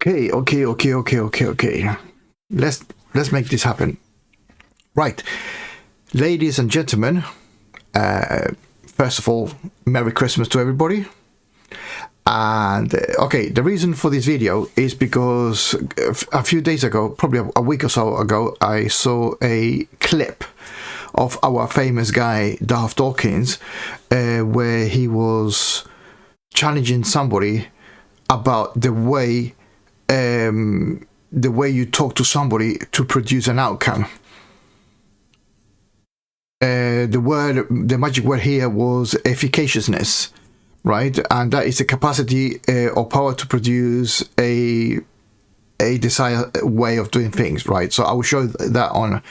Okay. Let's make this happen. Right, ladies and gentlemen. First of all, Merry Christmas to everybody. And okay, the reason for this video is because a few days ago, probably a week or so ago, I saw a clip of our famous guy Darth Dawkins, where he was challenging somebody about the way you talk to somebody to produce an outcome. The magic word here was efficaciousness, right? And that is the capacity or power to produce a desired way of doing things, right? So I will show that on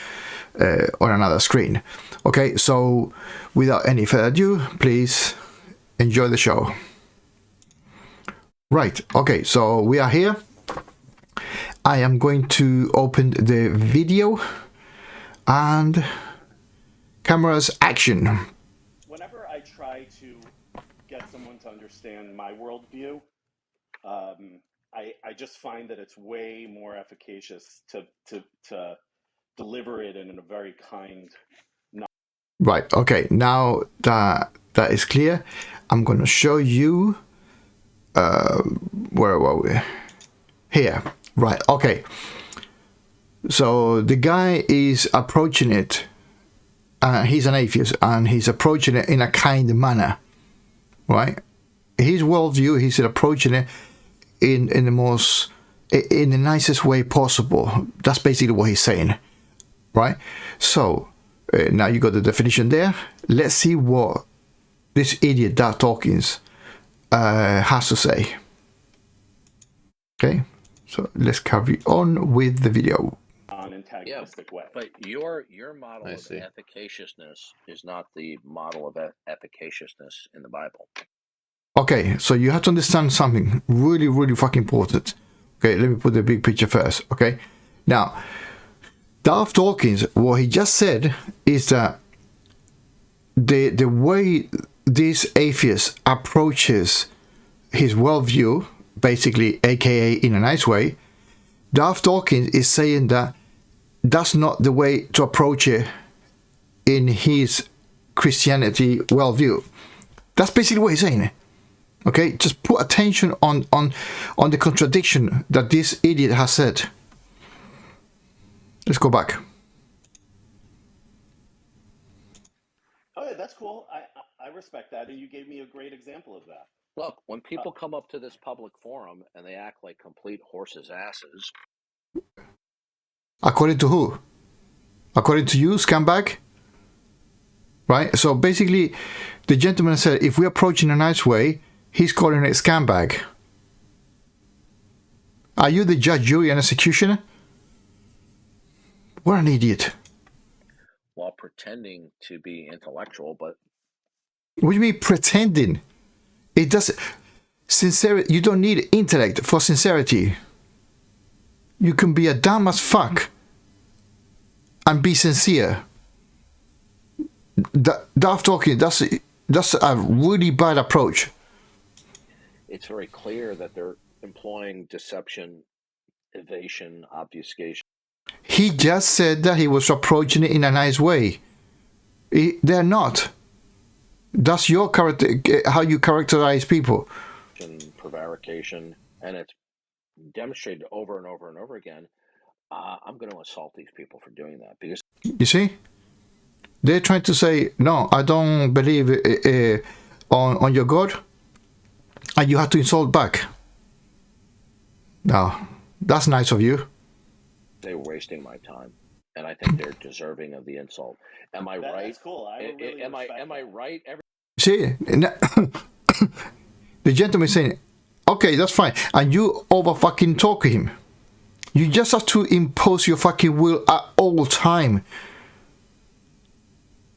another screen. Okay, so without any further ado, please enjoy the show. Right, okay, so we are here. I am going to open the video and cameras action. Whenever I try to get someone to understand my worldview, I just find that it's way more efficacious to deliver it in a very kind. Right, okay, now that is clear, I'm going to show you, where were we? Here, right, okay. So the guy is approaching it, he's an atheist, and he's approaching it in a kind manner, right? His worldview, he's approaching it in the nicest way possible. That's basically what he's saying, right? So now you got the definition there. Let's see what this idiot Darth Dawkins has to say. Okay, so let's carry on with the video. Antagonistic way. But your model of efficaciousness is not the model of efficaciousness in the Bible. Okay, so you have to understand something really, really fucking important. Okay, let me put the big picture first. Okay, now Darth Dawkins, what he just said is that the way this atheist approaches his worldview, basically, aka in a nice way, Darth Dawkins is saying that that's not the way to approach it in his Christianity worldview. That's basically what he's saying. Okay, just put attention on the contradiction that this idiot has said. Let's go back. Oh yeah, that's cool. I respect that, and you gave me a great example of that. Look, when people come up to this public forum and they act like complete horses' asses. According to who? According to you, scumbag? Right? So basically, the gentleman said, if we approach in a nice way, he's calling it scumbag. Are you the judge, jury, and executioner? What an idiot. While pretending to be intellectual, but... What do you mean pretending? It doesn't... Sincerity, you don't need intellect for sincerity. You can be a dumb as fuck and be sincere. Darth Dawkins, that's a really bad approach. It's very clear that they're employing deception, evasion, obfuscation. He just said that he was approaching it in a nice way. They're not. That's your character, how you characterize people. Prevarication, and it's demonstrated over and over and over again. I'm going to assault these people for doing that because you see, they're trying to say, no, I don't believe on your God, and you have to insult back. No, that's nice of you. They're wasting my time, and I think they're deserving of the insult. Am I right? That's cool. Am I right? See, the gentleman is saying, okay, that's fine, and you over fucking talk to him. You just have to impose your fucking will at all time.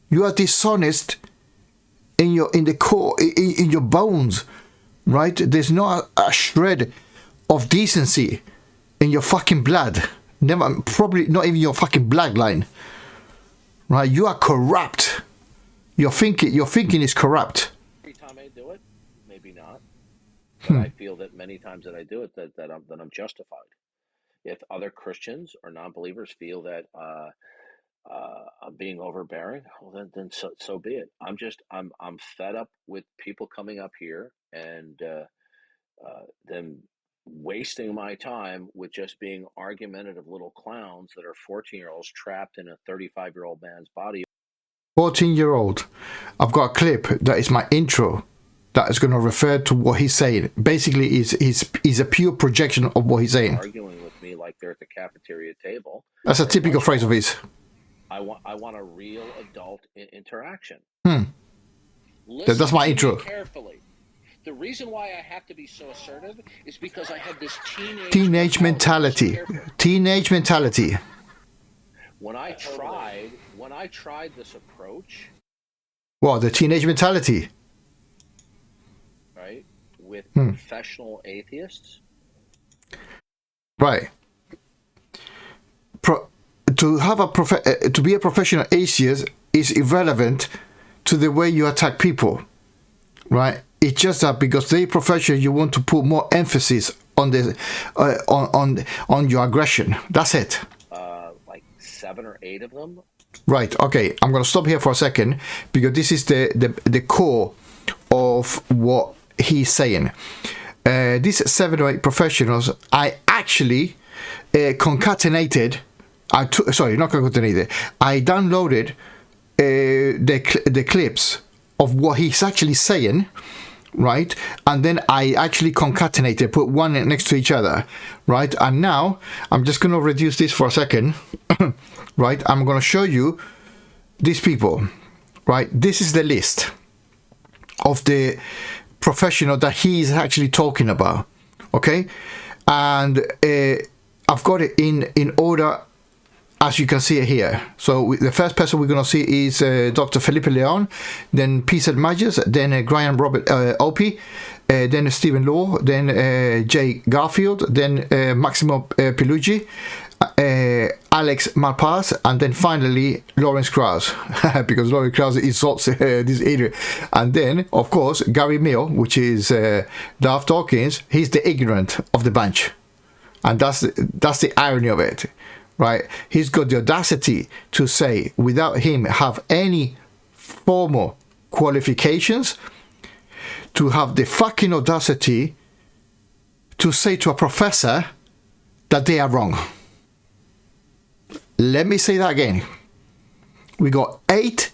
You are dishonest in the core, in your bones, right? There's not a shred of decency in your fucking blood. Never, probably not even your fucking bloodline, right? You are corrupt. Your thinking is corrupt. Every time I do it, maybe not. but I feel that many times that I do it, that I'm justified. If other Christians or non-believers feel that I'm being overbearing, well, then so be it. I'm fed up with people coming up here and them wasting my time with just being argumentative little clowns that are 14-year-olds trapped in a 35-year-old man's body. 14-year-old. I've got a clip that is my intro that is going to refer to what he's saying. Basically, is a pure projection of what he's saying. Arguing with me like they're at the cafeteria table. That's a typical phrase of his. I want a real adult interaction. That's my intro. Carefully. The reason why I have to be so assertive is because I have this teenage mentality. Teenage mentality. When I tried this approach. Well, the teenage mentality. Right? With professional atheists. Right. To be a professional atheist is irrelevant to the way you attack people. Right? It's just that because they're professional, you want to put more emphasis on the on your aggression. That's it. Like 7 or 8 of them. Right. Okay. I'm gonna stop here for a second because this is the core of what he's saying. These 7 or 8 professionals, I actually concatenated. I downloaded the clips of what he's actually saying, right? And then I actually concatenated, put one next to each other, right? And now I'm just going to reduce this for a second, right? I'm going to show you these people, right? This is the list of the professional that he is actually talking about, okay? And I've got it in order, as you can see it here. So the first person we're going to see is Dr. Felipe Leon, then Peace and Magus, then Graham Robert Oppy, then Stphen Law, then Jay Garfield, then Massimo Pigliucci, Alex Malpass, and then finally Lawrence Krauss, because Lawrence Krauss insults this idiot. And then, of course, Gary Mill, which is Darth Dawkins. He's the ignorant of the bunch. And that's the irony of it. Right, he's got the audacity to say, without him have any formal qualifications, to have the fucking audacity to say to a professor that they are wrong. Let me say that again. We got 8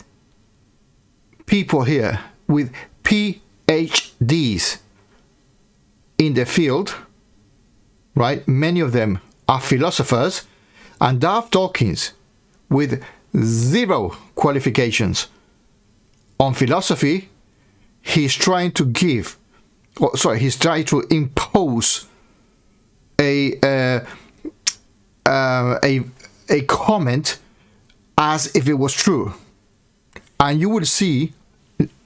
people here with PhDs in the field, right? Many of them are philosophers. And Darth Dawkins, with 0 qualifications on philosophy, he's trying to impose a comment as if it was true. And you will see,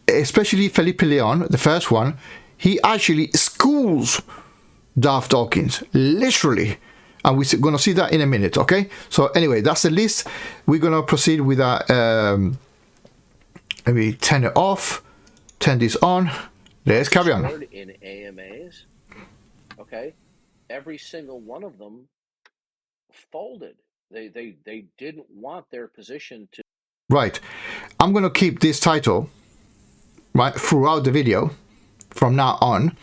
especially Felipe Leon, the first one, he actually schools Darth Dawkins, literally. And we're going to see that in a minute, okay? So anyway, that's the list. We're going to proceed with that. Let me turn it off, turn this on. Let's carry on. In AMAs, okay, every single one of them folded. They didn't want their position to. Right. I'm going to keep this title, right, throughout the video from now on,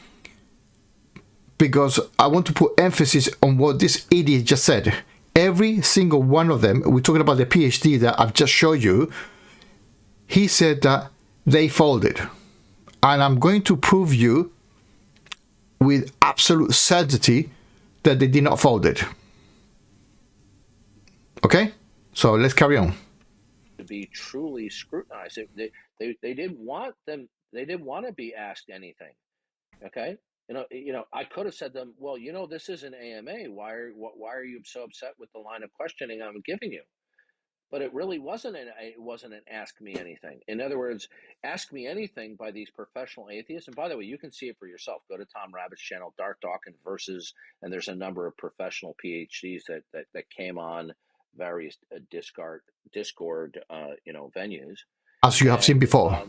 because I want to put emphasis on what this idiot just said. Every single one of them, we're talking about the PhD that I've just showed you, he said that they folded. And I'm going to prove you with absolute certainty that they did not fold it. Okay? So let's carry on. To be truly scrutinized. They didn't want them, they didn't want to be asked anything. Okay? You know, I could have said to them, well, this is an AMA. Why are you so upset with the line of questioning I'm giving you? But it really wasn't an ask me anything. In other words, ask me anything by these professional atheists. And by the way, you can see it for yourself. Go to Tom Rabbit's channel, Darth Dawkins versus, and there's a number of professional PhDs that came on various Discord venues. As you have seen before.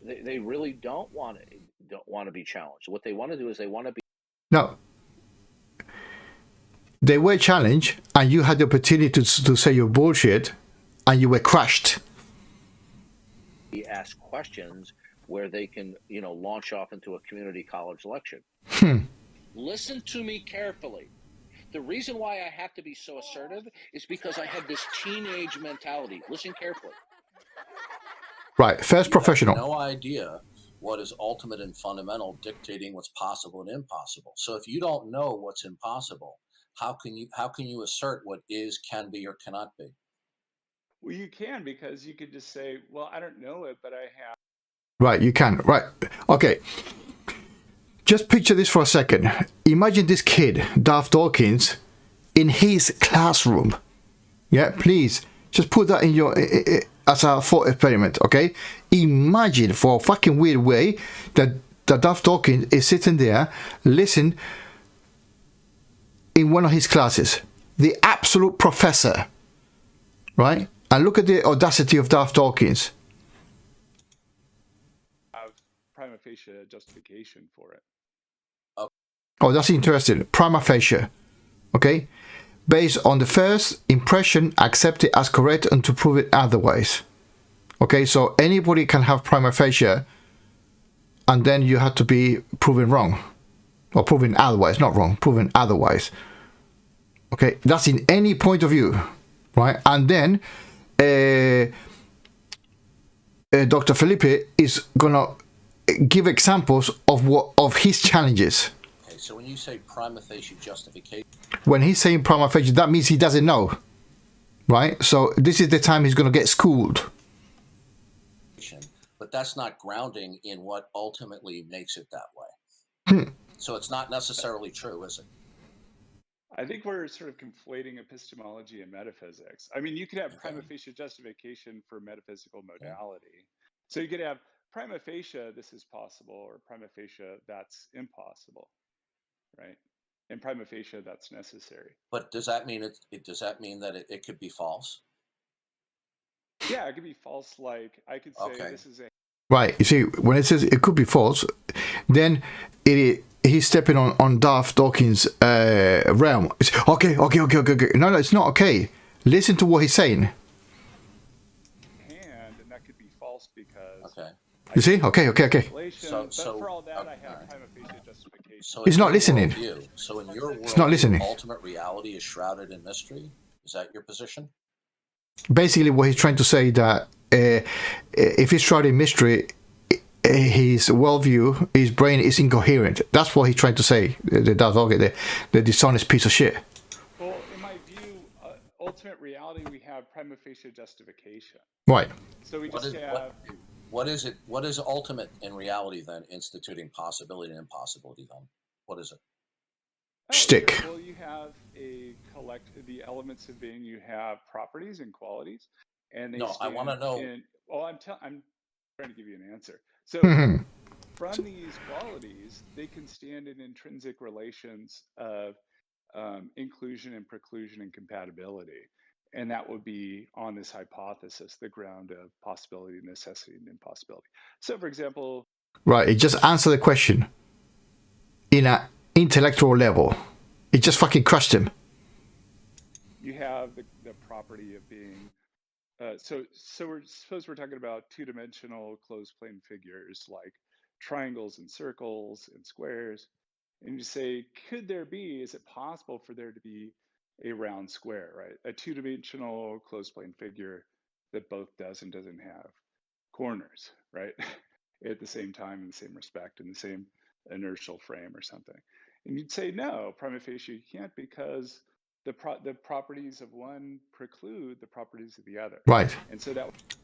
They really don't want it. don't want to be challenged. What they want to do is they want to be. No. They were challenged, and you had the opportunity to say your bullshit, and you were crushed. Ask questions where they can, launch off into a community college lecture. Listen to me carefully. The reason why I have to be so assertive is because I have this teenage mentality. Listen carefully. Right, first professional. No idea what is ultimate and fundamental dictating what's possible and impossible. So if you don't know what's impossible, how can you assert what is, can be, or cannot be? Well, you can, because you could just say, well, I don't know it, but I have. Right, you can. Right. Okay. Just picture this for a second. Imagine this kid, Darth Dawkins, in his classroom. Yeah, please. Just put that in your as a thought experiment, okay? Imagine for a fucking weird way that Darth Dawkins is sitting there, listen in one of his classes. The absolute professor. Right? And look at the audacity of Darth Dawkins. Have prima facie justification for it. Oh, that's interesting. Prima facie. Okay? Based on the first impression, accept it as correct and to prove it otherwise. Okay, so anybody can have prima facie, and then you have to be proven wrong. Or proven otherwise, not wrong, proven otherwise. Okay, that's in any point of view. Right? And then Dr. Felipe is gonna give examples of his challenges. Okay, so when you say prima facie justification, when he's saying prima facie, that means he doesn't know, right? So this is the time he's gonna get schooled. but that's not grounding in what ultimately makes it that way. So it's not necessarily true, is it? I think we're sort of conflating epistemology and metaphysics. I mean, you could have prima facie justification for metaphysical modality. So you could have prima facie, this is possible, or prima facie, that's impossible, right? And prima facie, that's necessary. But does that mean does that mean that it could be false? Yeah, it could be false. Like I could say this is a right. You see, when it says it could be false, then he's stepping on Darth Dawkins' realm. It's, okay. No, it's not okay. Listen to what he's saying. And that could be false because. Okay. You see? Okay. So for all that, I have prima facie justification. So he's not listening. So in your world, he's not listening. Ultimate reality is shrouded in mystery. Is that your position? Basically, what he's trying to say that if he's shrouded in mystery, his worldview, his brain is incoherent. That's what he's trying to say. The dishonest piece of shit. Well, in my view, ultimate reality, we have prima facie justification. Right. So we just have. What is it? What is ultimate in reality then? Instituting possibility and impossibility then? What is it? Shtick. Well, you have the elements of being. You have properties and qualities, and they. No, I want to know. I'm trying to give you an answer. So from these qualities, they can stand in intrinsic relations of inclusion and preclusion and compatibility. And that would be on this hypothesis, the ground of possibility, necessity, and impossibility. So, for example... Right, it just answered the question in an intellectual level. It just fucking crushed him. You have the property of being... suppose we're talking about two-dimensional closed plane figures like triangles and circles and squares. And you say, is it possible for there to be a round square, right? A two-dimensional closed plane figure that both does and doesn't have corners, right? At the same time, in the same respect, in the same inertial frame or something. And you'd say, no, prima facie you can't, because the properties of one preclude the properties of the other. Right. And so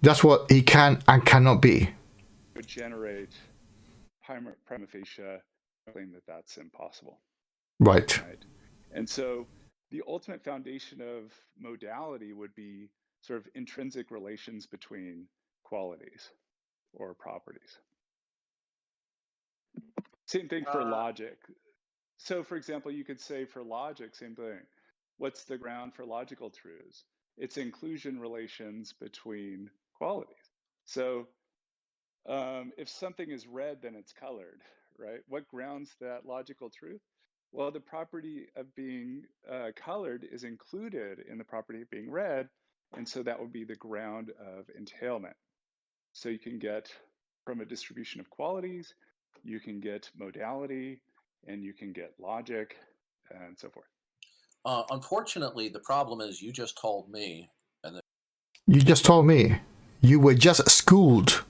that's what he can and cannot be. Would generate prima facie claim that that's impossible. Right. And so the ultimate foundation of modality would be sort of intrinsic relations between qualities or properties. Same thing for logic. So, for example, you could say for logic, same thing. What's the ground for logical truths? It's inclusion relations between qualities. So if something is red, then it's colored, right? What grounds that logical truth? Well, the property of being colored is included in the property of being red, and so that would be the ground of entailment. So you can get from a distribution of qualities, you can get modality, and you can get logic, and so forth. Unfortunately, the problem is you just told me, You just told me. You were just schooled.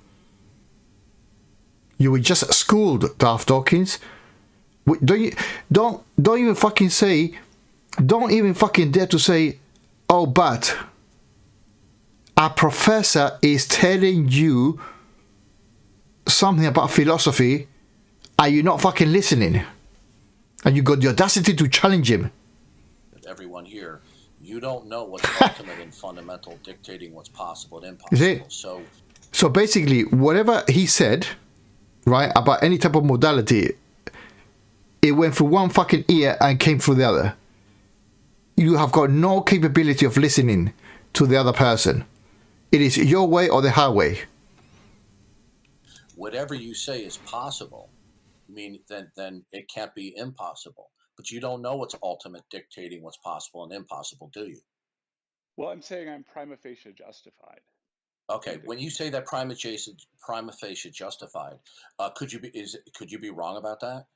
You were just schooled, Darth Dawkins. Don't even fucking say. Don't even fucking dare to say, oh, but a professor is telling you something about philosophy. Are you not fucking listening? And you got the audacity to challenge him. everyone here, you don't know what's ultimate and fundamental, dictating what's possible and impossible. So basically, whatever he said, right, about any type of modality, it went through one fucking ear and came through the other. You have got no capability of listening to the other person. It is your way or the highway. Whatever you say is possible, I mean, then it can't be impossible. But you don't know what's ultimate, dictating what's possible and impossible, do you? Well, I'm saying I'm prima facie justified. Okay, when you say that prima facie justified, could you be wrong about that?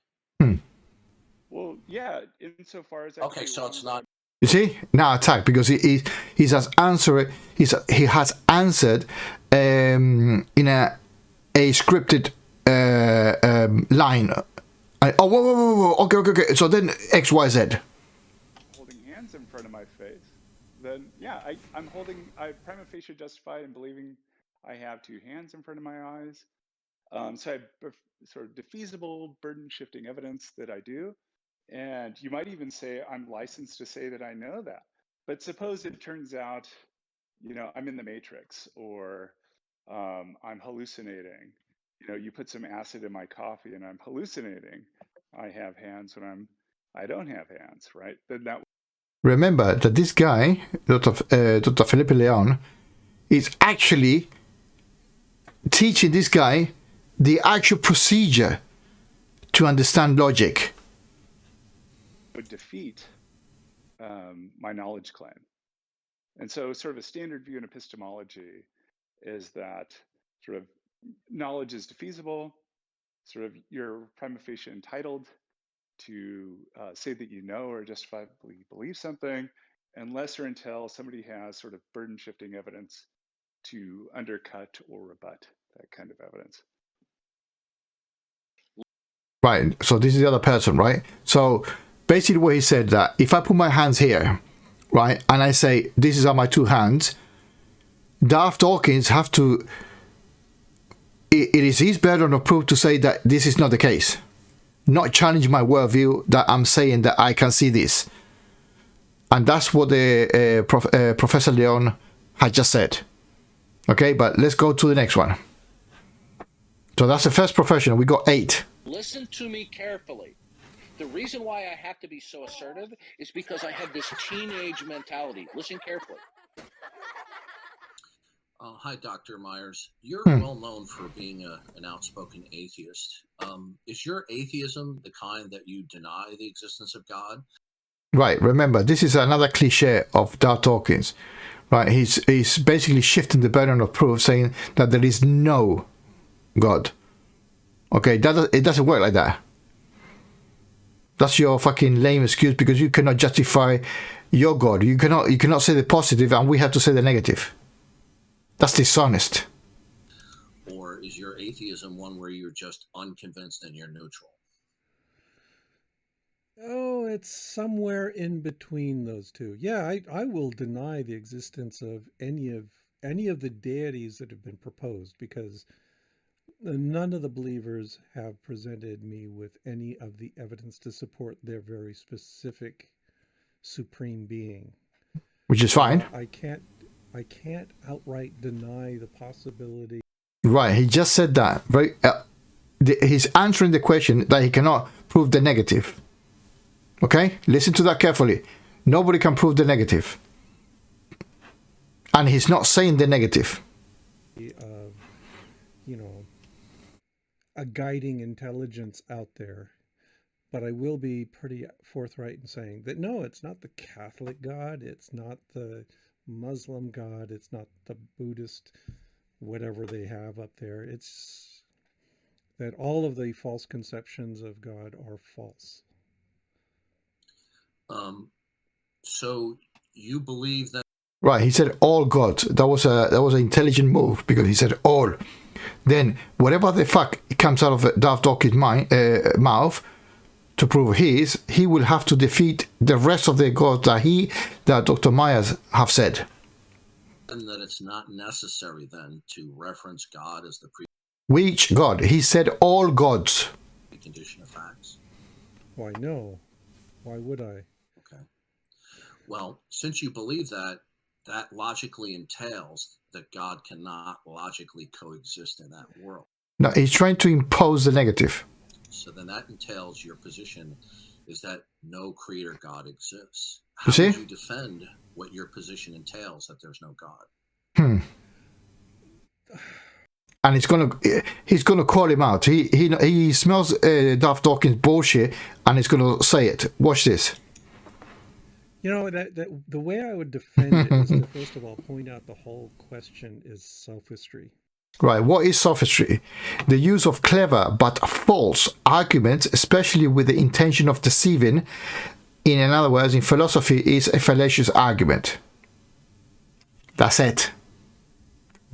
Well, yeah, insofar as okay, so it's not. You see, now attack because he has answered. He has answered in a scripted line. Whoa. Okay. So then X, Y, Z. Holding hands in front of my face. Then yeah, I'm prima facie justified in believing I have two hands in front of my eyes. So I have sort of defeasible burden shifting evidence that I do. And you might even say I'm licensed to say that I know that. But suppose it turns out, I'm in the Matrix, or I'm hallucinating. You put some acid in my coffee and I'm hallucinating. I have hands when I don't have hands, right? Then that. Remember that this guy, Dr. Felipe Leon, is actually teaching this guy the actual procedure to understand logic. Would defeat my knowledge claim. And so sort of a standard view in epistemology is that sort of knowledge is defeasible, sort of you're prima facie entitled to say that you know or justifiably believe something, unless or until somebody has sort of burden shifting evidence to undercut or rebut that kind of evidence. Right, so this is the other person, right? So basically what he said that if I put my hands here, right, and I say, these are my two hands, Darth Dawkins have to, it is his burden of proof to say that this is not the case. Not challenge my worldview that I'm saying that I can see this. And that's what the Professor Leon had just said. Okay, but let's go to the next one. So that's the first professional. We got 8. Listen to me carefully. The reason why I have to be so assertive is because I have this teenage mentality. Listen carefully. Hi, Dr. Myers. You're well known for being an outspoken atheist. Is your atheism the kind that you deny the existence of God? Right, remember, this is another cliche of Darth Dawkins. Right, he's basically shifting the burden of proof, saying that there is no God. Okay, it doesn't work like that. That's your fucking lame excuse because you cannot justify your God. You cannot say the positive and we have to say the negative. That's dishonest. Or is your atheism one where you're just unconvinced and you're neutral? Oh, it's somewhere in between those two. Yeah, I will deny the existence of any of the deities that have been proposed because none of the believers have presented me with any of the evidence to support their very specific supreme being. Which is fine. I can't outright deny the possibility. Right, he just said that. Right, he's answering the question that he cannot prove the negative. Okay, listen to that carefully. Nobody can prove the negative, and he's not saying the negative. a guiding intelligence out there. But I will be pretty forthright in saying that no, it's not the Catholic God, it's not the Muslim God, it's not the Buddhist, whatever they have up there. It's that all of the false conceptions of God are false. So you believe that? Right, he said all gods. That was an intelligent move because he said all. Then whatever the fuck comes out of Darth Dawkins' mouth to prove he will have to defeat the rest of the gods that Dr. Myers have said. And that it's not necessary then to reference God as the Which God? He said all gods. Condition of facts. Why no? Why would I? Okay. Well, since you believe that, that logically entails that God cannot logically coexist in that world. No, he's trying to impose the negative. So then that entails your position is that no creator God exists. How You see? would you defend what your position entails, that there's no God? And he's gonna call him out. He smells Darth Dawkins' bullshit, and he's gonna say it. Watch this. You know, that the way I would defend it is to first of all point out the whole question is sophistry. Right, what is sophistry? The use of clever but false arguments, especially with the intention of deceiving. In other words, in philosophy, is a fallacious argument. That's it.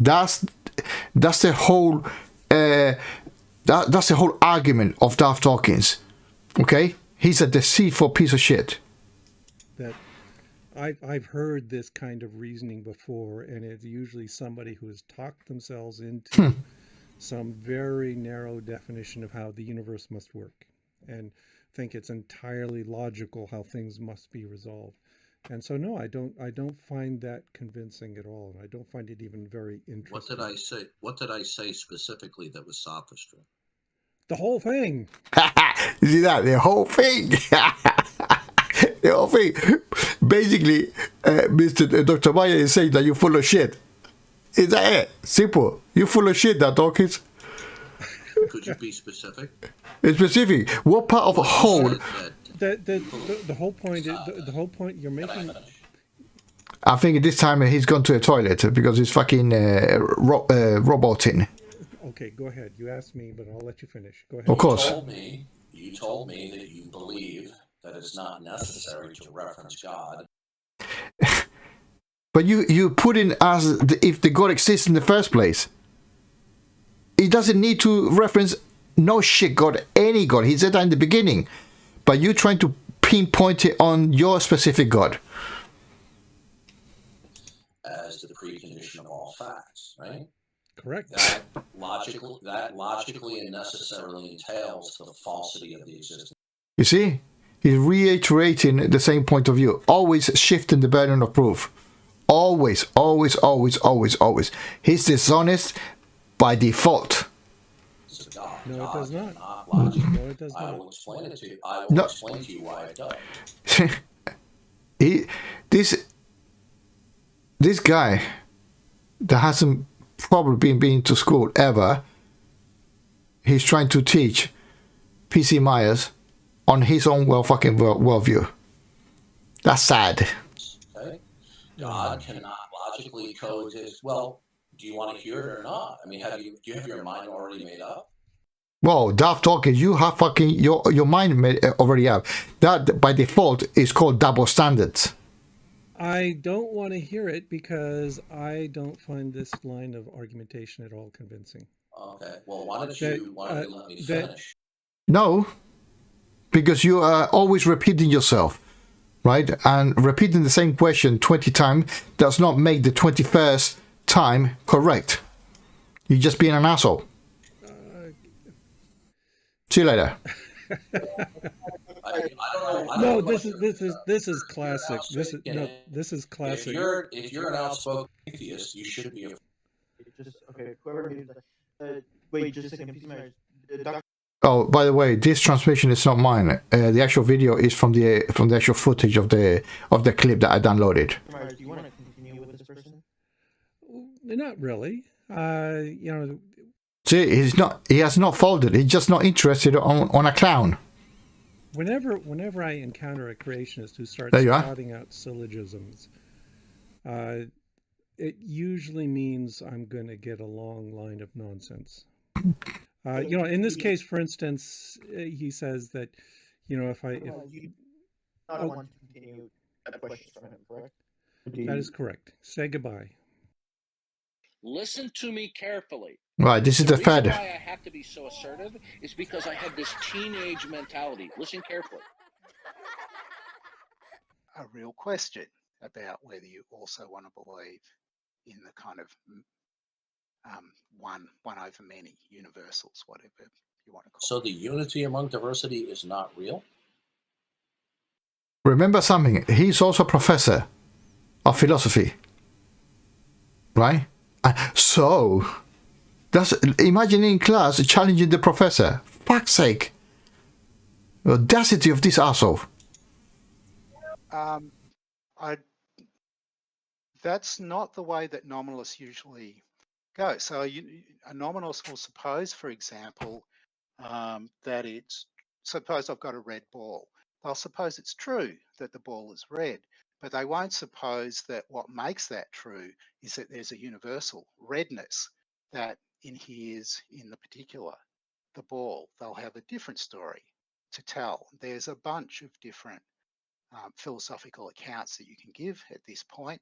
That's the whole that's the whole argument of Darth Dawkins. Okay, he's a deceitful piece of shit. That I've heard this kind of reasoning before, and it's usually somebody who has talked themselves into some very narrow definition of how the universe must work, and think it's entirely logical how things must be resolved. And so no, I don't find that convincing at all, and I don't find it even very interesting. What did I say specifically that was sophistry? The whole thing. You see that? The whole thing. The whole thing. Basically, Dr. Maya is saying that you're full of shit. Is that it? Simple. You're full of shit, that Dawkins. Could you be specific? It's specific. What part of a whole? The whole point is the whole point you're making. I think this time he's gone to the toilet because he's fucking roboting. Okay, go ahead. You asked me, but I'll let you finish. Go ahead. Of course. You told me that you believe that it's not necessary to reference God. But you put in as if the God exists in the first place. He doesn't need to reference no shit God, any God. He said that in the beginning. But you're trying to pinpoint it on your specific God. As the precondition of all facts, right? Correct. That logically and necessarily entails the falsity of the existence. You see? He's reiterating the same point of view. Always shifting the burden of proof. Always, always, always, always, always. He's dishonest by default. No, it does not. No, it does not. I will explain it to you. I will explain to you why it does. This guy that hasn't probably been to school ever, he's trying to teach P.C. Myers on his own worldview. That's sad. Okay. God cannot logically coexist. Well, do you want to hear it or not? I mean, do you have your mind already made up? Well, Darth Dawkins, you have fucking your mind already have. That by default is called double standards. I don't want to hear it because I don't find this line of argumentation at all convincing. Okay. Well, why don't you let me finish? No, because you are always repeating yourself, right? And repeating the same question 20 times does not make the 21st time correct. You're just being an asshole. See you later. I don't know. No, this is classic. This is classic. If you're an outspoken atheist, you should be. Okay. Whoever needs that. Wait, just a second. Oh, by the way, this transmission is not mine. The actual video is from the actual footage of the clip that I downloaded. Do you want to continue with this person? Not really. See, he has not folded. He's just not interested on a clown. Whenever I encounter a creationist who starts There you are. spouting out syllogisms, it usually means I'm going to get a long line of nonsense. In this case, for instance, he says that, if you not want to continue that question from him, correct? that is correct. Say goodbye. Listen to me carefully. Right, this is the reason third. why I have to be so assertive is because I have this teenage mentality. Listen carefully. A real question about whether you also want to believe in the kind of one over many universals, whatever you want to call it. So the unity among diversity is not real? Remember something, he's also a professor of philosophy. Right? So, imagine in class challenging the professor. Fuck's sake. The audacity of this arsehole. That's not the way that nominalists usually go. So a nominalist will suppose, for example, that suppose I've got a red ball. They'll suppose it's true that the ball is red, but they won't suppose that what makes that true is that there's a universal redness that inheres in the particular, the ball. They'll have a different story to tell. There's a bunch of different philosophical accounts that you can give at this point,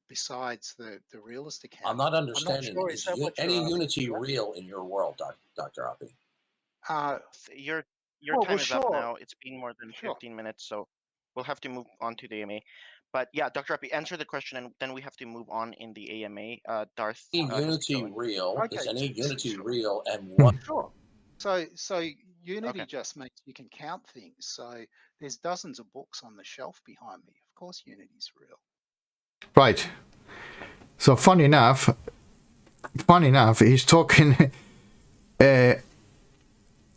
besides the realist account. I'm not understanding. sure, Is is that what any you're unity real in your world, Dr. Oppy? Your well, time is up sure. now. It's been more than 15 minutes, so we'll have to move on to the AMA. But yeah, Dr. Oppy, answer the question, and then we have to move on in the AMA. Darth. Unity real? Okay, Is any unity sure. real? And what? Sure. So unity just means you can count things. So there's dozens of books on the shelf behind me. Of course, unity's real. Right. So funny enough, he's talking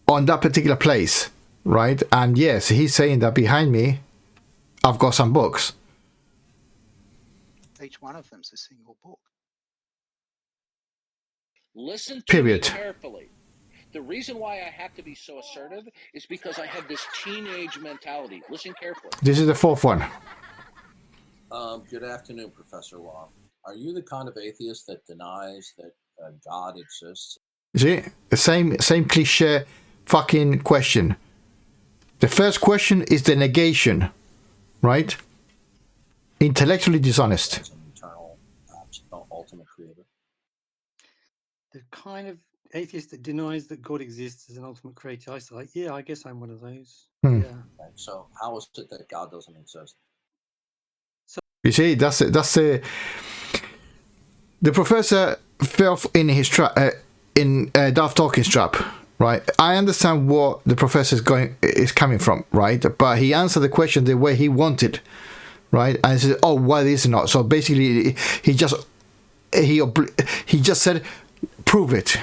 on that particular place, right? And yes, he's saying that behind me, I've got some books. Each one of them's a single book. Listen to Period. me carefully. The reason why I have to be so assertive is because I have this teenage mentality. Listen carefully. This is the fourth one. Good afternoon, Professor Law. Are you the kind of atheist that denies that God exists? See, the same cliche fucking question. The first question is the negation, right? Intellectually dishonest. As an eternal, ultimate creator. The kind of atheist that denies that God exists as an ultimate creator. I say, yeah, I guess I'm one of those. Yeah. Right. So how is it that God doesn't exist? You see, that's the professor fell in his trap, in Darth Talking's trap, right? I understand what the professor is coming from, right? But he answered the question the way he wanted, right? And he said, "Oh, why is it not?" So basically, he just said, "Prove it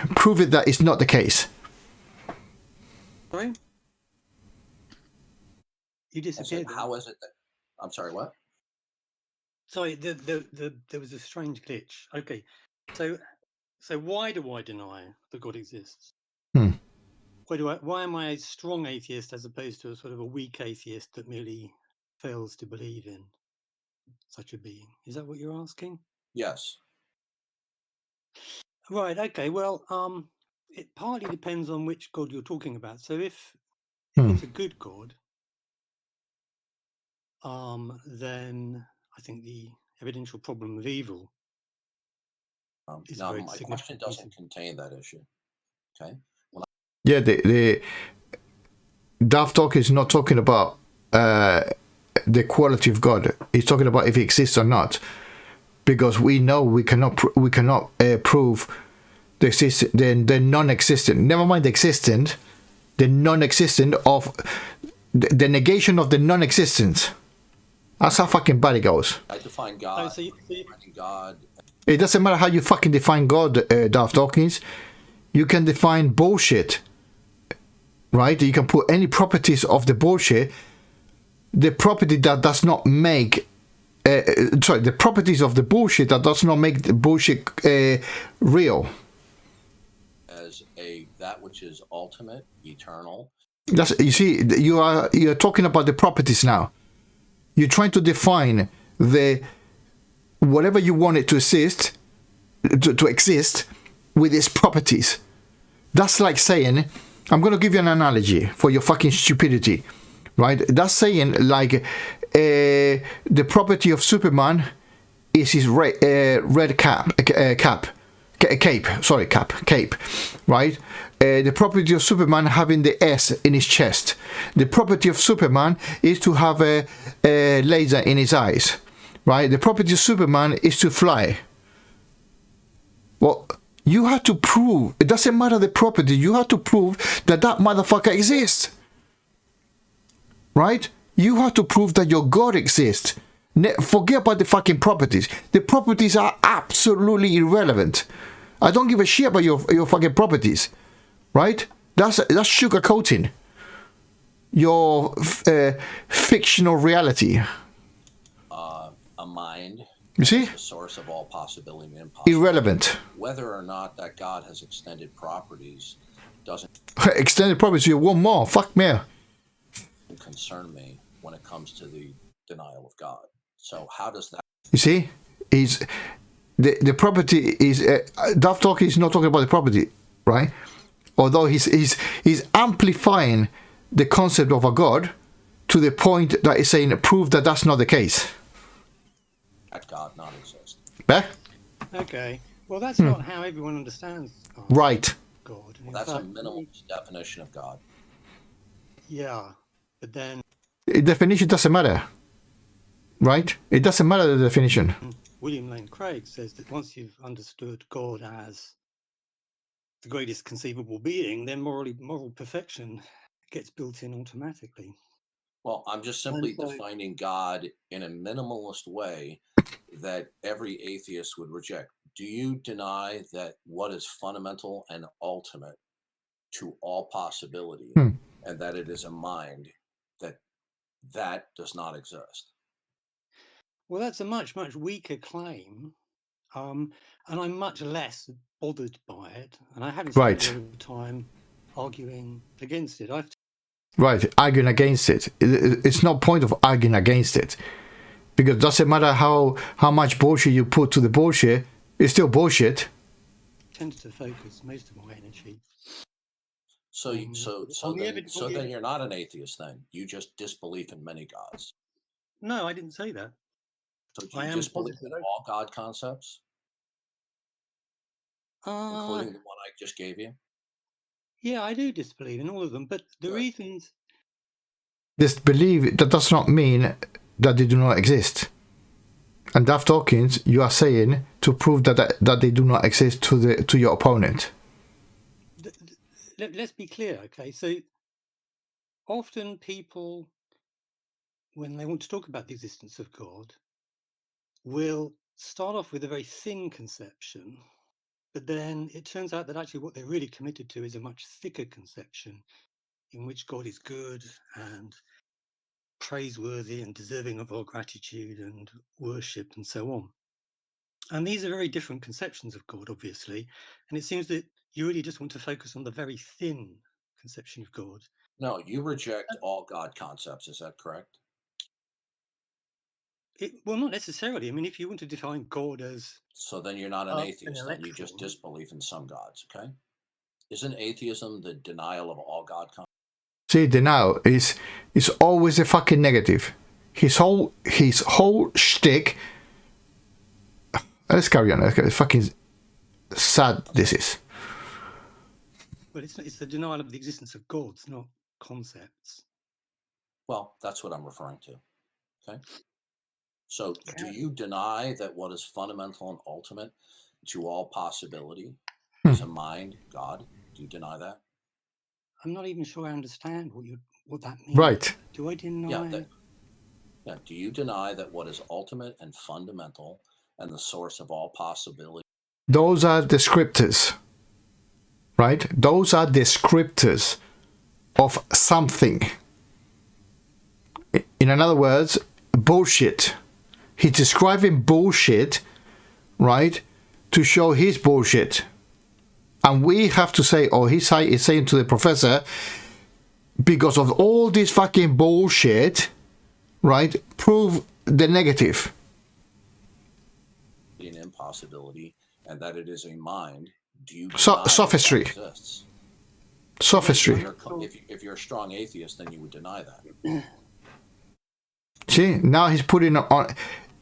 that it's not the case." Sorry, you disappeared. How is it that? I'm sorry. What? Sorry, there was a strange glitch. Okay, so why do I deny that God exists? Why am I a strong atheist as opposed to a sort of a weak atheist that merely fails to believe in such a being? Is that what you're asking? Yes. Right. Okay. Well, it partly depends on which God you're talking about. So if it's a good God, then I think the evidential problem of evil is now, very my significant. question doesn't contain that issue. Okay. Yeah, the Darth Talk is not talking about the quality of God. He's talking about if he exists or not, because we know we cannot prove the non-existent. Never mind the existent, the non-existent of the negation of the non-existence. That's how fucking bad it goes. I define God. God. It doesn't matter how you fucking define God, Darth Dawkins. You can define bullshit, right? You can put any properties of the bullshit. The property that does not make, the properties of the bullshit that does not make the bullshit real. that which is ultimate, eternal. That's, you see, you're talking about the properties now. You're trying to define the whatever you want it to exist with its properties. That's like saying, I'm going to give you an analogy for your fucking stupidity, right? That's saying like the property of Superman is his red cape, right? The property of Superman having the S in his chest. The property of Superman is to have a laser in his eyes, right? The property of Superman is to fly. Well, you have to prove, it doesn't matter the property, you have to prove that motherfucker exists, right? You have to prove that your God exists. Forget about the fucking properties. The properties are absolutely irrelevant. I don't give a shit about your fucking properties, right? That's sugarcoating your fictional reality. A mind. You see? The source of all possibility and impossibility. Irrelevant. Whether or not that God has extended properties doesn't extended properties. You want more? Fuck me. Concern me when it comes to the denial of God. So how does that? You see, the property is Darth talking is not talking about the property, right? Although he's amplifying the concept of a God to the point that he's saying prove that that's not the case. That God not exist. Yeah? Okay. Well, that's not how everyone understands right. God. Well, that's a minimalist definition of God. Yeah, but then The definition doesn't matter, right? It doesn't matter the definition. William Lane Craig says that once you've understood God as the greatest conceivable being, then moral perfection gets built in automatically. Well, I'm just simply defining God in a minimalist way that every atheist would reject. Do you deny that what is fundamental and ultimate to all possibility and that it is a mind, that does not exist? Well, that's a much, much weaker claim. And I'm much less bothered by it. And I haven't spent a lot of time arguing against it. Right, arguing against it. It's no point of arguing against it. Because it doesn't matter how much bullshit you put to the bullshit, it's still bullshit. I tend to focus most of my energy. So then you're not an atheist then. You just disbelieve in many gods. No, I didn't say that. So do you disbelieve in all God concepts? Including the one I just gave you? Yeah, I do disbelieve in all of them, but the reasons... Disbelieve, that does not mean that they do not exist. And Darth Dawkins, you are saying to prove that they do not exist to your opponent. Let's be clear, okay? So often people, when they want to talk about the existence of God, will start off with a very thin conception, but then it turns out that actually what they're really committed to is a much thicker conception in which God is good and praiseworthy and deserving of our gratitude and worship and so on. And these are very different conceptions of God, obviously. And it seems that you really just want to focus on the very thin conception of God. No, you reject all God concepts. Is that correct? Well, not necessarily. I mean, if you want to define God as... So then you're not an atheist, then you just disbelieve in some gods, okay? Isn't atheism the denial of all God concepts? See, denial is always a fucking negative. His whole shtick... Let's carry on. It's fucking sad this is. But it's the denial of the existence of gods, not concepts. Well, that's what I'm referring to, okay? So do you deny that what is fundamental and ultimate to all possibility is a mind, God? Do you deny that? I'm not even sure I understand what that means. Right. Do I deny? Yeah. Do you deny that what is ultimate and fundamental and the source of all possibility? Those are descriptors, right? Those are descriptors of something. In other words, bullshit. He's describing bullshit, right, to show his bullshit. And we have to say, or his side is saying to the professor, because of all this fucking bullshit, right, prove the negative. An impossibility, and that it is a mind. Do you sophistry? Sophistry. If you're a strong atheist, then you would deny that. See, now he's putting on.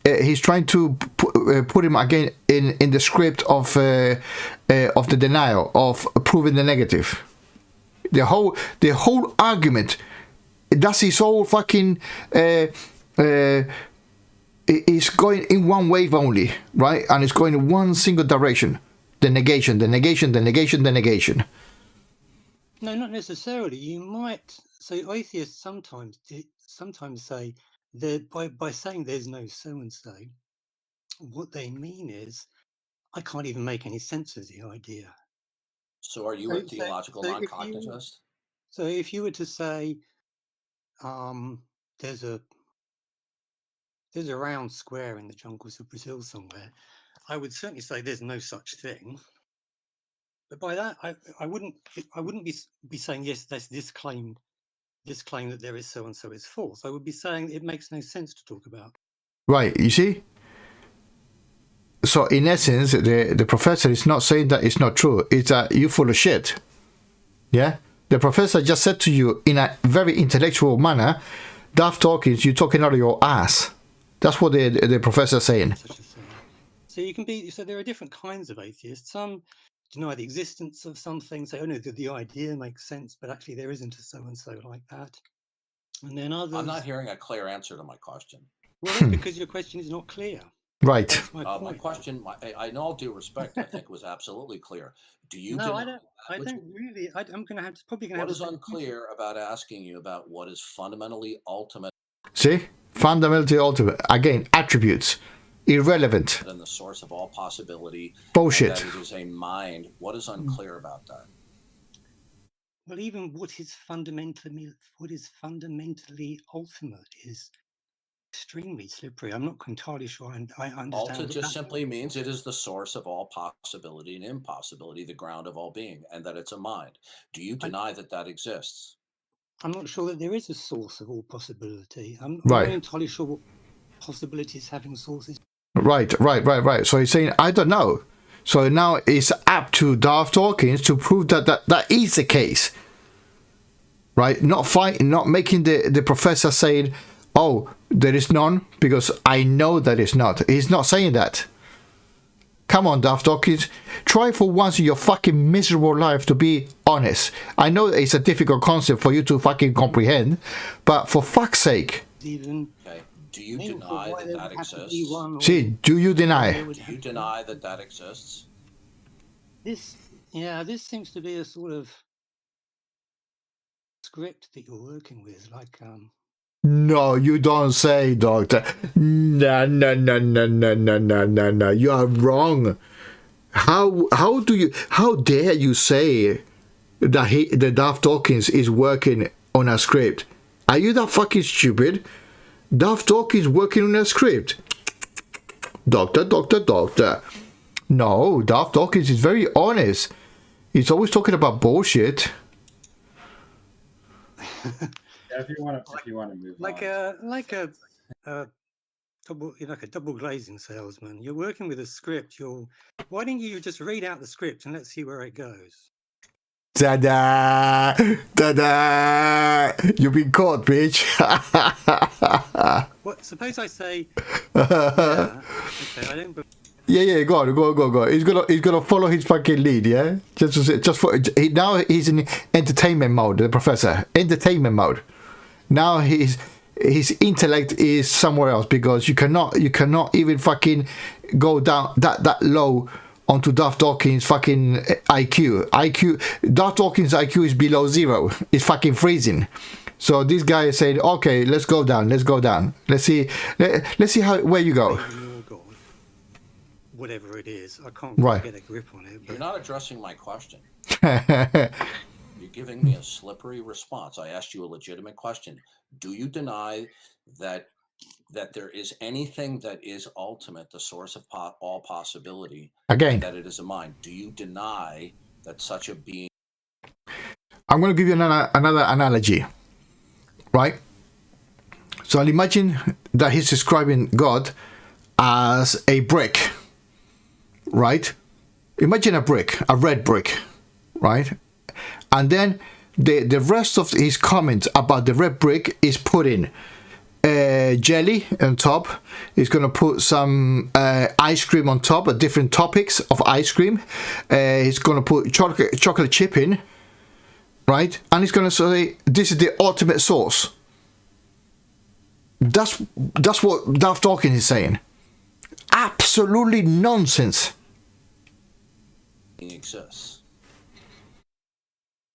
He's trying to put him again in the script of the denial, of proving the negative. The whole argument. That's his whole fucking. It's going in one wave only, right? And it's going in one single direction. The negation, the negation, the negation, the negation. No, not necessarily. You might. So atheists sometimes say that by saying there's no so-and-so, what they mean is, I can't even make any sense of the idea. So are you a theological non-cognitivist? So if you were to say, there's a round square in the jungles of Brazil somewhere, I would certainly say there's no such thing. But by that, I wouldn't be saying, yes, this claim that there is so and so is false. I would be saying it makes no sense to talk about. Right, you see? So in essence, the professor is not saying that it's not true. It's that you're full of shit. Yeah? The professor just said to you in a very intellectual manner, Darth Dawkins, you're talking out of your ass. That's what the professor's saying. So you can be. So there are different kinds of atheists. Some deny the existence of something, say, oh no, the idea makes sense, but actually there isn't a so-and-so like that. And then others... I'm not hearing a clear answer to my question. Well, that's because your question is not clear. Right. My question, in all due respect, I think was absolutely clear. Do you? No, I don't really. I'm going to have to probably going to. What is unclear about asking you about what is fundamentally ultimate? See, fundamentally ultimate. Again, attributes. Irrelevant. And the source of all possibility. Bullshit. That it is a mind. What is unclear about that? Well, even what is fundamentally ultimate is extremely slippery. I'm not entirely sure I understand. Ultimate just simply means it is the source of all possibility and impossibility, the ground of all being, and that it's a mind. Do you deny that exists? I'm not sure that there is a source of all possibility. I'm right. not entirely sure what possibilities having sources. Right. So he's saying, I don't know. So now it's up to Darth Dawkins to prove that is the case. Right? Not making the professor saying, oh, there is none, because I know that it's not. He's not saying that. Come on, Darth Dawkins. Try for once in your fucking miserable life to be honest. I know it's a difficult concept for you to fucking comprehend, but for fuck's sake. Okay. Do you deny that exists? See, do you deny? Do you deny that exists? This seems to be a sort of script that you're working with, like No, you don't say, Doctor. No. You are wrong. How dare you say that Darth Dawkins is working on a script? Are you that fucking stupid? Darth Dawkins working on a script. Doctor. No, Darth Dawkins is very honest. He's always talking about bullshit. If you want to move like on. like a double glazing salesman. You're working with a script. Why don't you just read out the script and let's see where it goes? Ta-da! You've been caught, bitch. What? Suppose I say. Yeah, okay, I don't. Yeah. Go on. He's gonna follow his fucking lead. Yeah. Now he's in entertainment mode. The professor, entertainment mode. Now his intellect is somewhere else, because you cannot even fucking go down that low onto Darth Dawkins' fucking IQ. Darth Dawkins' IQ is below 0. It's fucking freezing. So this guy said, okay, let's go down. Let's see where you go. Whatever it is, I can't get a grip on it. But... You're not addressing my question. You're giving me a slippery response. I asked you a legitimate question. Do you deny that there is anything that is ultimate, the source of all possibility, again, that it is a mind? Do you deny that such a being. I'm going to give you another analogy, right? So I'll imagine that he's describing God as a brick, right? Imagine a brick, a red brick, right? And then the rest of his comments about the red brick is putting jelly on top. He's going to put some ice cream on top, different topics of ice cream. He's going to put chocolate chip in, right? And he's going to say, this is the ultimate source. That's what Darth Dawkins is saying. Absolutely nonsense. Exists.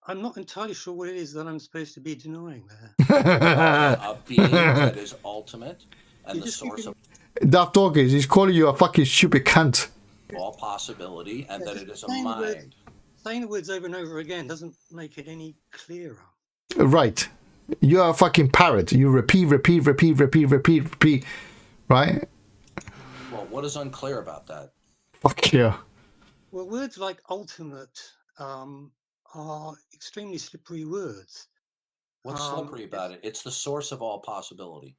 I'm not entirely sure what it is that I'm supposed to be denying there. A being that is ultimate and the source of Darth Dawkins, he's calling you a fucking stupid cunt. all possibility, and that it is a mind. Saying the words over and over again doesn't make it any clearer. Right. You are a fucking parrot. You repeat, right? Well, what is unclear about that? Fuck yeah. Well, words like ultimate are extremely slippery words. What's slippery about it? It's the source of all possibility.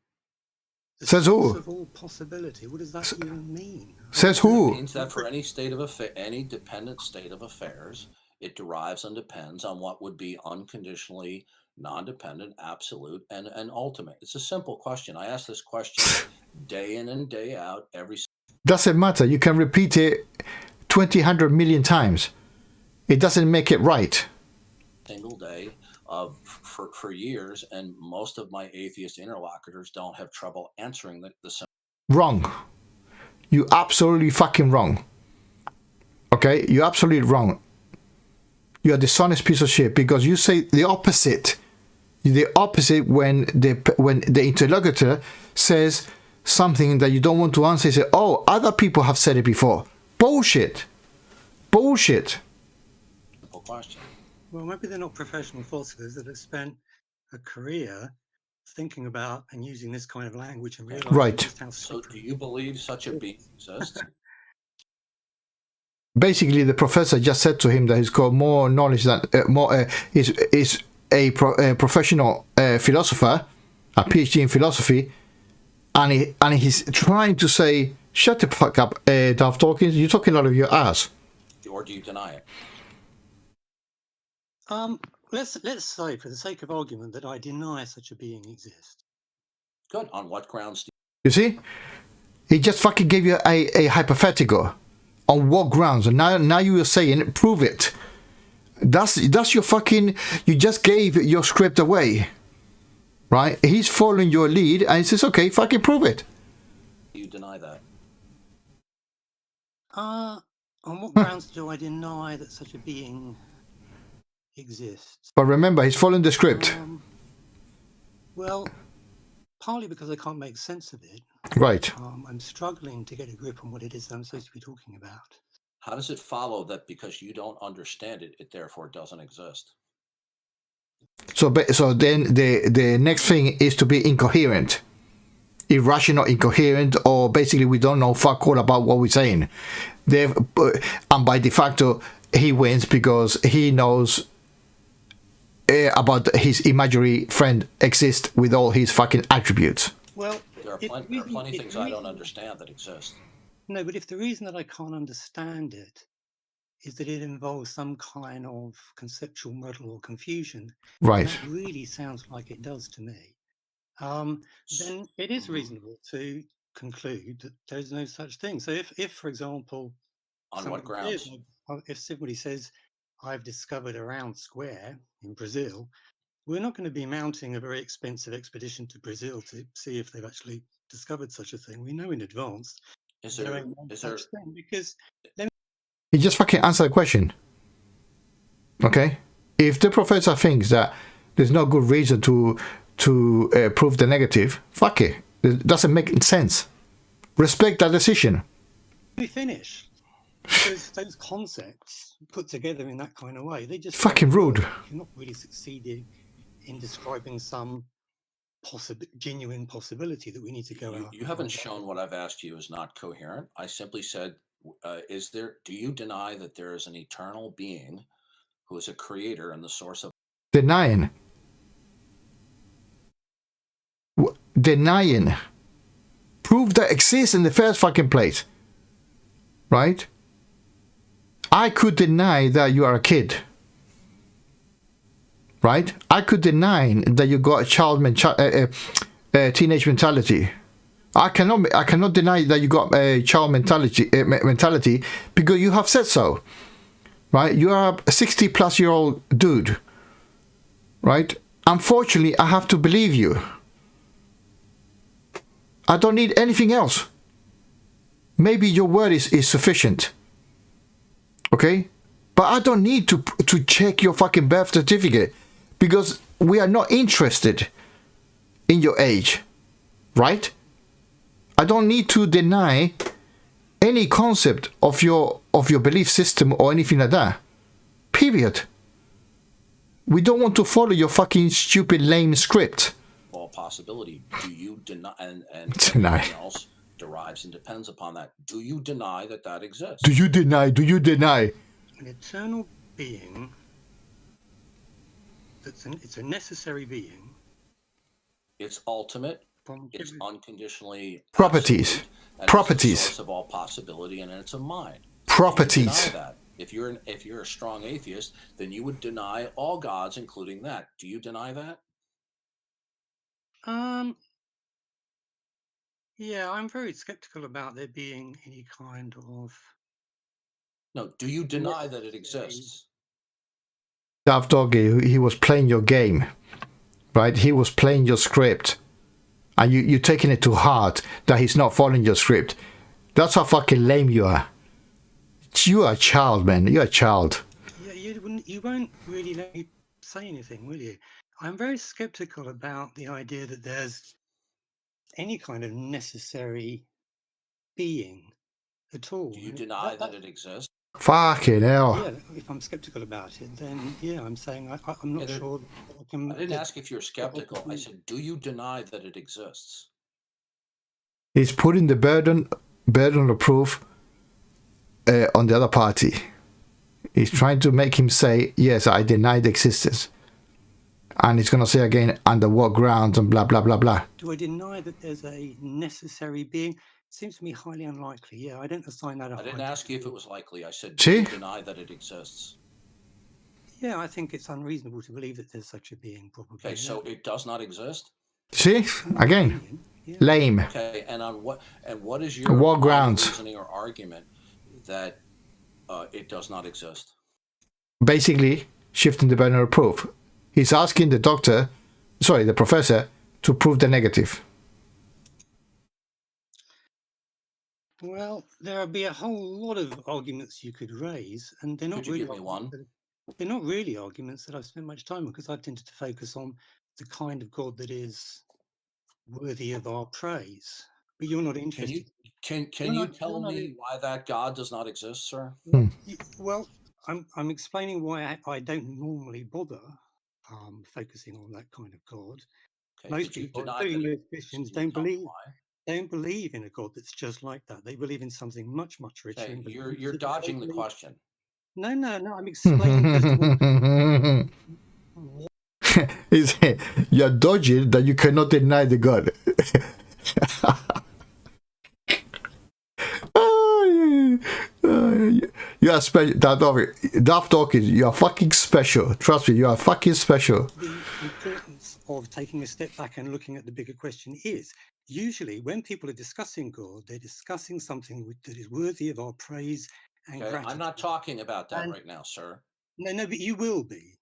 Says who? Of all possibility. What does that even mean? Says who? It means that for any state of any dependent state of affairs, it derives and depends on what would be unconditionally non-dependent, absolute, and ultimate. It's a simple question. I ask this question day in and day out. Doesn't matter. You can repeat it 100 million times. It doesn't make it right. Single day for years, and most of my atheist interlocutors don't have trouble answering the simple. Wrong. You absolutely fucking wrong. Okay? You're absolutely wrong. You're a dishonest piece of shit because you say the opposite. The opposite when the interlocutor says something that you don't want to answer. You say, oh, other people have said it before. Bullshit. Bullshit. Simple question. Well, maybe they're not professional philosophers that have spent a career thinking about and using this kind of language and realizing right. just how So do you believe such a being exists? Basically, the professor just said to him that he's got more knowledge than is a professional philosopher, a PhD in philosophy, and he's trying to say, "Shut the fuck up, Darth Dawkins. You're talking out of your ass." Or do you deny it? Let's say, for the sake of argument, that I deny such a being exists. Good. On what grounds? You see, he just fucking gave you a hypothetical. On what grounds? And now you are saying, prove it. That's your fucking. You just gave your script away, right? He's following your lead, and he says, "Okay, fucking prove it." You deny that. On what grounds do I deny that such a being exists? But remember, he's following the script. Well, partly because I can't make sense of it. Right. I'm struggling to get a grip on what it is that I'm supposed to be talking about. How does it follow that because you don't understand it, it therefore doesn't exist? So then the next thing is to be incoherent, irrational, incoherent, or basically we don't know fuck all about what we're saying. And by de facto, he wins because he knows about his imaginary friend exists with all his fucking attributes. Well, there are plenty of things I don't understand that exist. No, but if the reason that I can't understand it is that it involves some kind of conceptual muddle or confusion, right? That really sounds like it does to me. Then it is reasonable to conclude that there's no such thing. So if for example, on what grounds? If somebody says, I've discovered a round square in Brazil, we're not going to be mounting a very expensive expedition to Brazil to see if they've actually discovered such a thing. We know in advance. Is there such thing because he just fucking answered the question. Okay? If the professor thinks that there's no good reason to prove the negative, fuck it. It doesn't make sense. Respect that decision. Let me finish. Because those concepts put together in that kind of way, they just fucking rude. You're not really succeeding in describing some genuine possibility that we need to go out. You haven't shown what I've asked you is not coherent. I simply said, do you deny that there is an eternal being who is a creator and the source of Denying. Denying. Proof that exists in the first fucking place. Right? I could deny that you are a kid. Right? I could deny that you got a teenage mentality. I cannot deny that you got a child mentality because you have said so. Right? You are a 60-plus-year-old dude. Right? Unfortunately, I have to believe you. I don't need anything else. Maybe your word is sufficient. Okay? But I don't need to check your fucking birth certificate because we are not interested in your age. Right? I don't need to deny any concept of your belief system or anything like that. Period. We don't want to follow your fucking stupid lame script. all possibility. Do you deny and deny. everything else derives and depends upon that? Do you deny that that exists? Do you deny? Do you deny? An eternal being. It's a necessary being. It's ultimate. It's unconditionally properties. Properties. It's the source of all possibility, and it's a mind. Properties. Deny that. If you're a strong atheist, then you would deny all gods, including that. Do you deny that? Yeah, I'm very skeptical about there being any kind of. No, do you deny that it exists? Darth Doggy, he was playing your game, right? He was playing your script, and you're taking it to heart that he's not following your script. That's how fucking lame you are. You are a child, man. You're a child. Yeah, you won't really let me say anything, will you? I'm very skeptical about the idea that there's any kind of necessary being at all. Do you deny that it exists? Fucking hell. Yeah, if I'm skeptical about it, then yeah, I'm saying I'm not sure. I didn't ask if you're skeptical. I said, do you deny that it exists? He's putting the burden of proof on the other party. He's trying to make him say, yes, I deny the existence. And he's going to say again, under what grounds and blah, blah, blah, blah. Do I deny that there's a necessary being? It seems to me highly unlikely. Yeah, I don't assign that. I didn't ask you if it was likely. I said, do you deny that it exists? Yeah, I think it's unreasonable to believe that there's such a being, probably. Okay, so it does not exist? See? Again. Yeah. Lame. Okay, and on what is your what grounds? Reasoning or argument that it does not exist? Basically, shifting the burden of proof. He's asking the professor, to prove the negative. Well, there would be a whole lot of arguments you could raise, and they're not Could you really give me one? They're not really arguments that I've spent much time on, because I've tended to focus on the kind of God that is worthy of our praise. But you're not interested. Can you tell me why that God does not exist, sir? Well, I'm explaining why I don't normally bother focusing on that kind of God. Okay, most people, including most Christians, don't believe in a God that's just like that. They believe in something much, much richer. Okay, you're dodging the question. No, I'm explaining. You're dodging that you cannot deny the God. You are special, Darth Dawkins. You are fucking special. Trust me, you are fucking special. The importance of taking a step back and looking at the bigger question is, usually when people are discussing God, they're discussing something that is worthy of our praise and gratitude. I'm not talking about that right now, sir. No, but you will be.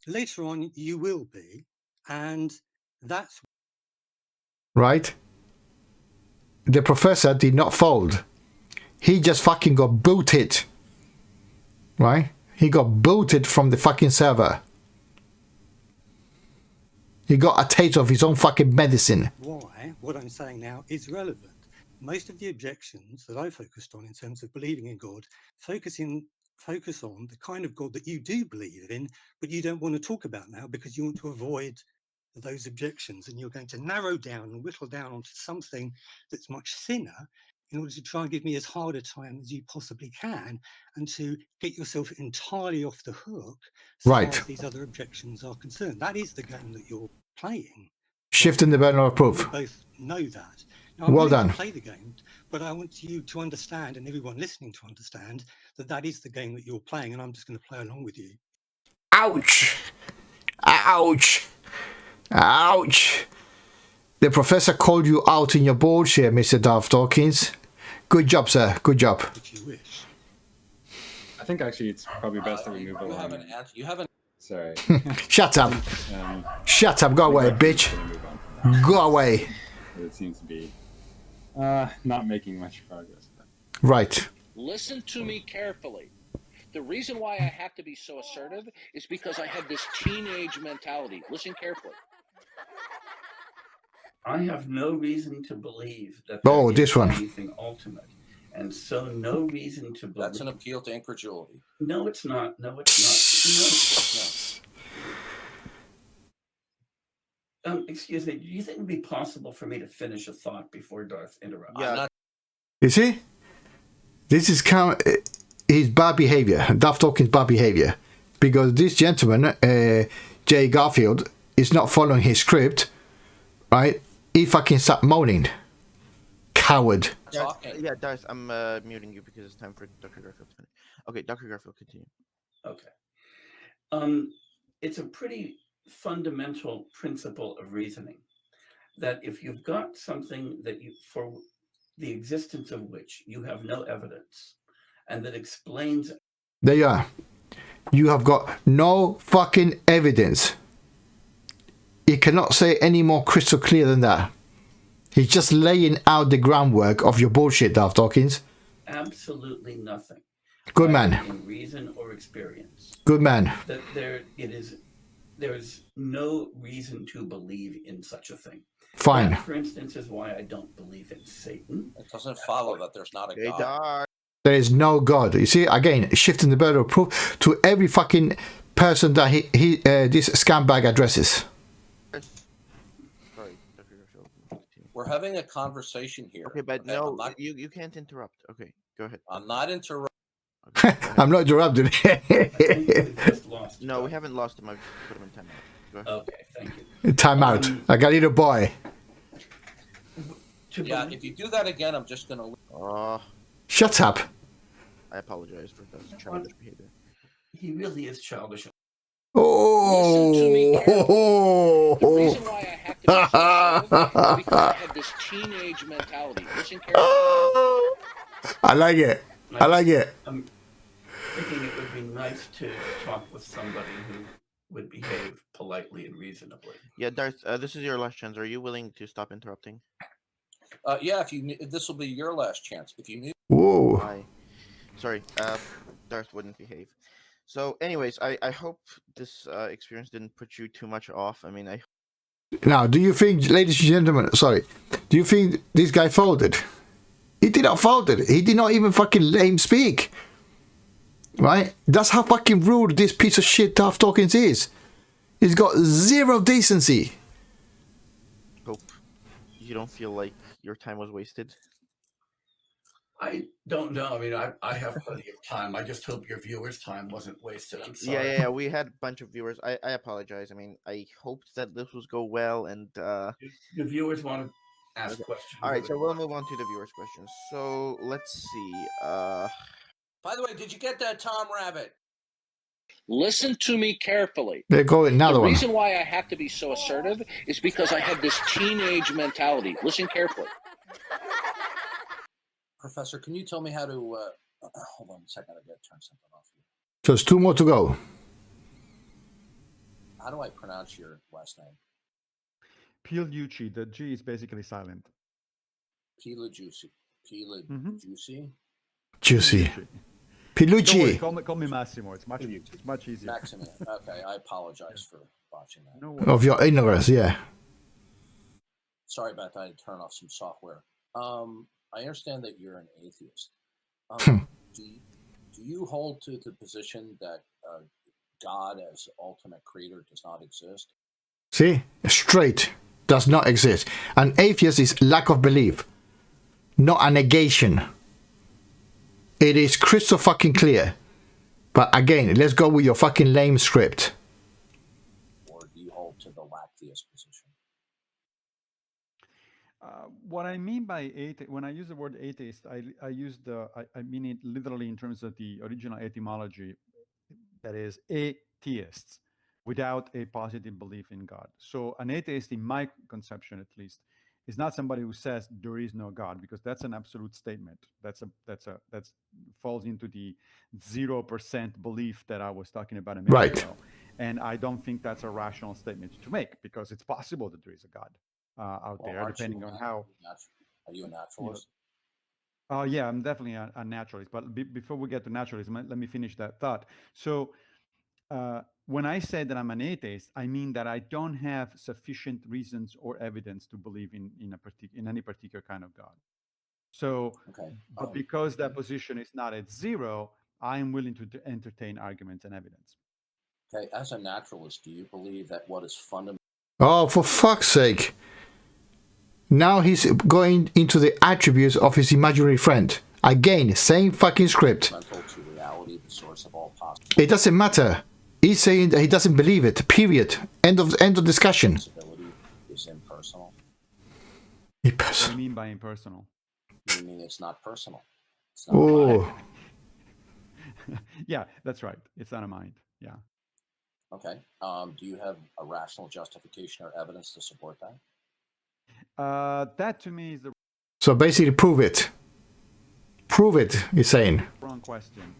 Later on, you will be, and that's right. The professor did not fold. He just fucking got booted. Right? He got booted from the fucking server. He got a taste of his own fucking medicine. Why what I'm saying now is relevant. Most of the objections that I focused on in terms of believing in God focus on the kind of God that you do believe in, but you don't want to talk about now because you want to avoid those objections, and you're going to narrow down and whittle down onto something that's much thinner in order to try and give me as hard a time as you possibly can, and to get yourself entirely off the hook so far as these other objections are concerned. That is the game that you're playing. Shifting the burden of proof. We both know that. Now, I'm Well willing done. to play the game, but I want you to understand, and everyone listening to understand, that that is the game that you're playing, and I'm just going to play along with you. Ouch! Ouch! Ouch! The professor called you out in your bullshit, Mr. Darth Dawkins. Good job, sir. Good job. If you wish. I think actually it's probably best that we move along. You haven't. Sorry. Shut up. Shut up. Go away, bitch. Go away. It seems to be not making much progress. Right. Listen to me carefully. The reason why I have to be so assertive is because I have this teenage mentality. Listen carefully. I have no reason to believe that Oh, this one. anything ultimate. And so no reason to believe. That's an appeal to incredulity. No, it's not. No, it's not. Excuse me. Do you think it would be possible for me to finish a thought before Darth interrupts? Yeah. You see? This is his bad behavior. Darth Dawkins' bad behavior. Because this gentleman, Jay Garfield, is not following his script, right? He fucking start moaning. Coward. Yeah, Darth, I'm muting you because it's time for Dr. Garfield to finish. Okay, Dr. Garfield, continue. Okay. It's a pretty fundamental principle of reasoning that if you've got something that for the existence of which you have no evidence and that explains. There you are. You have got no fucking evidence. You cannot say any more crystal clear than that. He's just laying out the groundwork of your bullshit, Darth Dawkins. Absolutely nothing. Good man. In reason or experience. Good man. That there's no reason to believe in such a thing. Fine. That, for instance, is why I don't believe in Satan. It doesn't follow that there's not a God. There is no God. You see, again, shifting the burden of proof to every fucking person that this scumbag addresses. We're having a conversation here. Okay, but no, you can't interrupt. Okay, go ahead. I'm not interrupting. I'm not interrupting. No, we haven't lost him. I've just put him in timeout. Go ahead. Okay, thank you. Timeout. I got a little boy. Yeah, if you do that again, I'm just going to... Shut up. I apologize for that childish behavior. He really is childish. Oh. Listen to me carefully. The reason why I have to be so assertive is because I have this teenage mentality. Listen carefully. I like it. I like it. I'm thinking it would be nice to talk with somebody who would behave politely and reasonably. Yeah, Darth, this is your last chance. Are you willing to stop interrupting? Yeah, this will be your last chance. If you need. Whoa. Sorry, Darth wouldn't behave. So, anyways, I hope this experience didn't put you too much off. I mean, Now, do you think, ladies and gentlemen, do you think this guy folded? He did not fold it. He did not even fucking let him speak. Right? That's how fucking rude this piece of shit Darth Dawkins is. He's got zero decency. Hope you don't feel like your time was wasted. I don't know. I mean, I have plenty of time. I just hope your viewers' time wasn't wasted. I'm sorry. Yeah. We had a bunch of viewers. I apologize. I mean, I hoped that this was go well, and the viewers want to ask questions. All right, so we'll move on to the viewers' questions. So let's see. By the way, did you get that Tom Rabbit? Listen to me carefully. There go another one. The reason why I have to be so assertive is because I have this teenage mentality. Listen carefully. Professor, can you tell me how to... hold on a second, I gotta turn something off here. So there's 2 more to go. How do I pronounce your last name? Pigliucci. The G is basically silent. Pigliucci. Pigliucci? Juicy. Pigliucci. Pigliucci. Call me Massimo. It's much easier. Massimo. Okay, I apologize for watching that. No Of your ignorance, yeah. Sorry about that. I had to turn off some software. I understand that you're an atheist. Do you hold to the position that God as ultimate creator does not exist? See? Straight. Does not exist. An atheist is lack of belief. not a negation. It is crystal fucking clear. But again, let's go with your fucking lame script. Or do you hold to the lack-theist position? What I mean by atheist, when I use the word atheist, I mean it literally in terms of the original etymology, that is atheists, without a positive belief in God. So an atheist, in my conception at least, is not somebody who says there is no God, because that's an absolute statement. That's falls into the 0% belief that I was talking about a minute ago. And I don't think that's a rational statement to make, because it's possible that there is a God out there, depending on how. Are you a naturalist? Oh yeah, I'm definitely a naturalist. But before we get to naturalism, let me finish that thought. So when I say that I'm an atheist, I mean that I don't have sufficient reasons or evidence to believe in any particular kind of God. So, but because that position is not at zero, I am willing to entertain arguments and evidence. Okay, as a naturalist, do you believe that what is fundamental? Oh, for fuck's sake. Now he's going into the attributes of his imaginary friend. Again, same fucking script. To reality, the source of all It doesn't matter. He's saying that he doesn't believe it. Period. End of discussion. possibility is impersonal. What do you mean by impersonal? Meaning it's not personal. It's not Oh. Yeah, that's right. It's not a mind. Yeah. Okay. Do you have a rational justification or evidence to support that? That to me is the So basically, prove it. Prove it, he's saying. wrong question.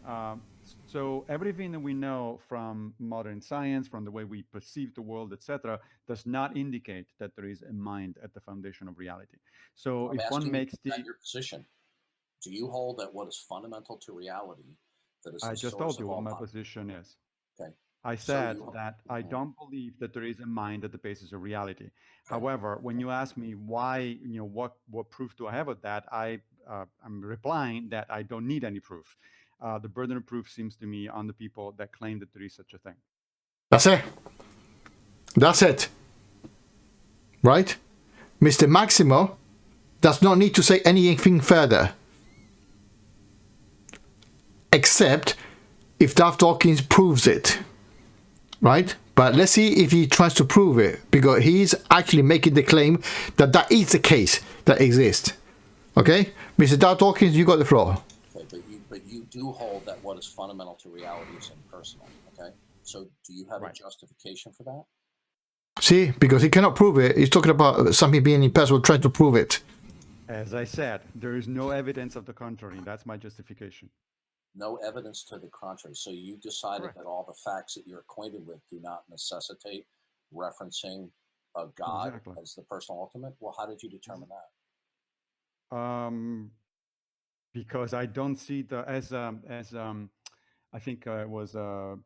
So everything that we know from modern science, from the way we perceive the world, etc., does not indicate that there is a mind at the foundation of reality. So I'm if one asking makes you about your position, do you hold that what is fundamental to reality, that is I the just source told you of what all my po- position is. Okay. I So said you- that I don't believe that there is a mind at the basis of reality. However, when you ask me why, what proof do I have of that, I'm replying that I don't need any proof. The burden of proof seems to me on the people that claim that there is such a thing. That's it. That's it. Right? Mr. Massimo does not need to say anything further. Except if Darth Dawkins proves it. Right? But let's see if he tries to prove it. Because he's actually making the claim that that is the case that exists. Okay? Mr. Darth Dawkins, you got the floor. Okay, but you do hold that what is fundamental to reality is impersonal. Okay. So do you have a justification for that? See? Because he cannot prove it. He's talking about something being impossible, trying to prove it. As I said, there is no evidence of the contrary. That's my justification. No evidence to the contrary. So you decided that all the facts that you're acquainted with do not necessitate referencing a God as the personal ultimate. Well, how did you determine that? Because I don't see as I think it was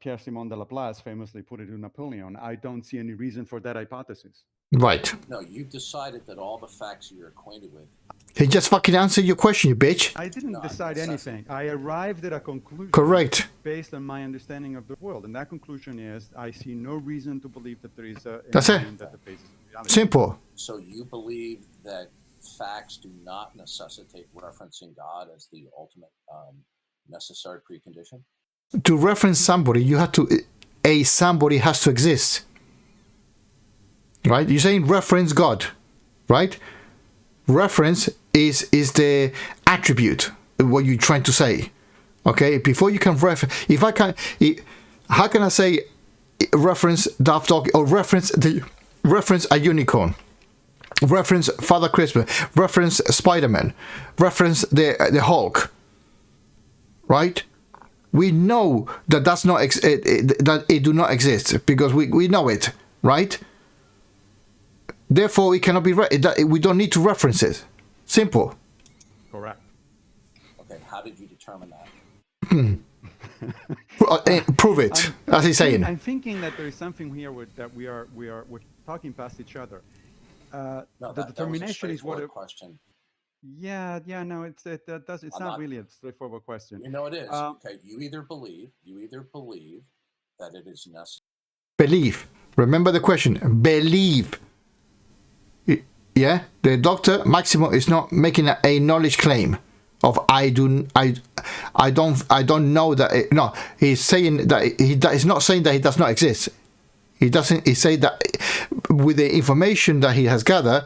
Pierre-Simon de Laplace famously put it to Napoleon. I don't see any reason for that hypothesis. Right. No, you decided that all the facts that you're acquainted with. He just fucking answered your question, you bitch. I didn't decide anything. I arrived at a conclusion. Correct. Based on my understanding of the world, and that conclusion is I see no reason to believe that there is a That's it. mind at the basis of reality. Simple. So you believe that facts do not necessitate referencing God as the ultimate necessary precondition? To reference somebody, you have to, somebody has to exist. Right? You're saying reference God, right? Reference is the attribute, what you're trying to say. Okay? Before you can reference, how can I say reference Darth Dawkins or reference a unicorn? Reference Father Christmas, reference Spider-Man, reference the Hulk, right? We know that that's not that it do not exist because we know it, right? Therefore, it cannot be we don't need to reference it. Simple. Correct. Okay, how did you determine that? Prove it, as he's saying. I'm thinking that there is something here that we're talking past each other. No, the determination is what. Question. Yeah, no, it's not really a straightforward question. You know it is. Okay, you either believe that it is necessary. Believe. Remember the question. Believe. yeah, the doctor Massimo is not making a knowledge claim of I don't know that. No, he's saying that he's not saying that he does not exist. He doesn't. He say that with the information that he has gathered,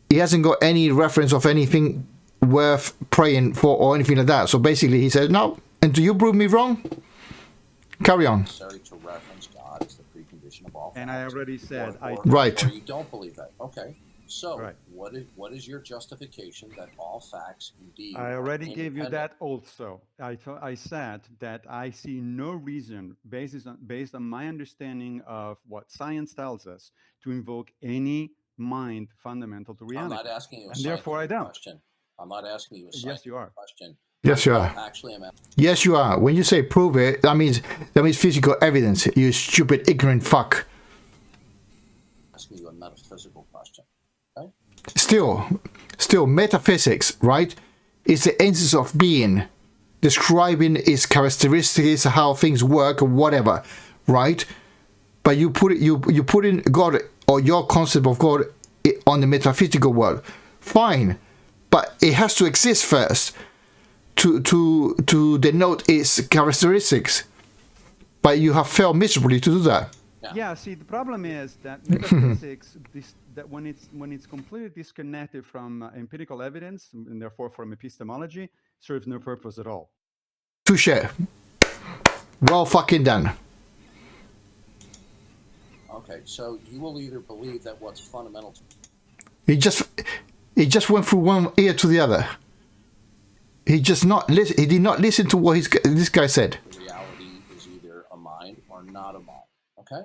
he hasn't got any reference of anything worth praying for or anything like that. So basically, he says no. Until you prove me wrong, carry on. Necessary to reference God is the precondition of all. And I already said, right. Or you don't believe that. Okay. So, right. what is your justification that all facts indeed? I already gave you that also. I said that I see no reason, based on my understanding of what science tells us, to invoke any mind fundamental to reality. I'm not asking you a and therefore I don't. question. I'm not asking you a yes, you are. question. Yes, you are. Actually, I'm asking. Yes, you are. When you say prove it, that means physical evidence. You stupid, ignorant fuck. Asking you a metaphysical question. Okay? Still, metaphysics, right, is the essence of being, describing its characteristics, how things work, or whatever, right? But you put in God or your concept of God on the metaphysical world, fine, but it has to exist first to denote its characteristics. But you have failed miserably to do that. Yeah. See, the problem is that metaphysics, that when it's completely disconnected from empirical evidence and therefore from epistemology, serves no purpose at all. Touche. Well fucking done. Okay, so you will either believe that what's fundamental to He just went from one ear to the other. He did not listen to what this guy said. reality is either a mind or not a mind. Okay?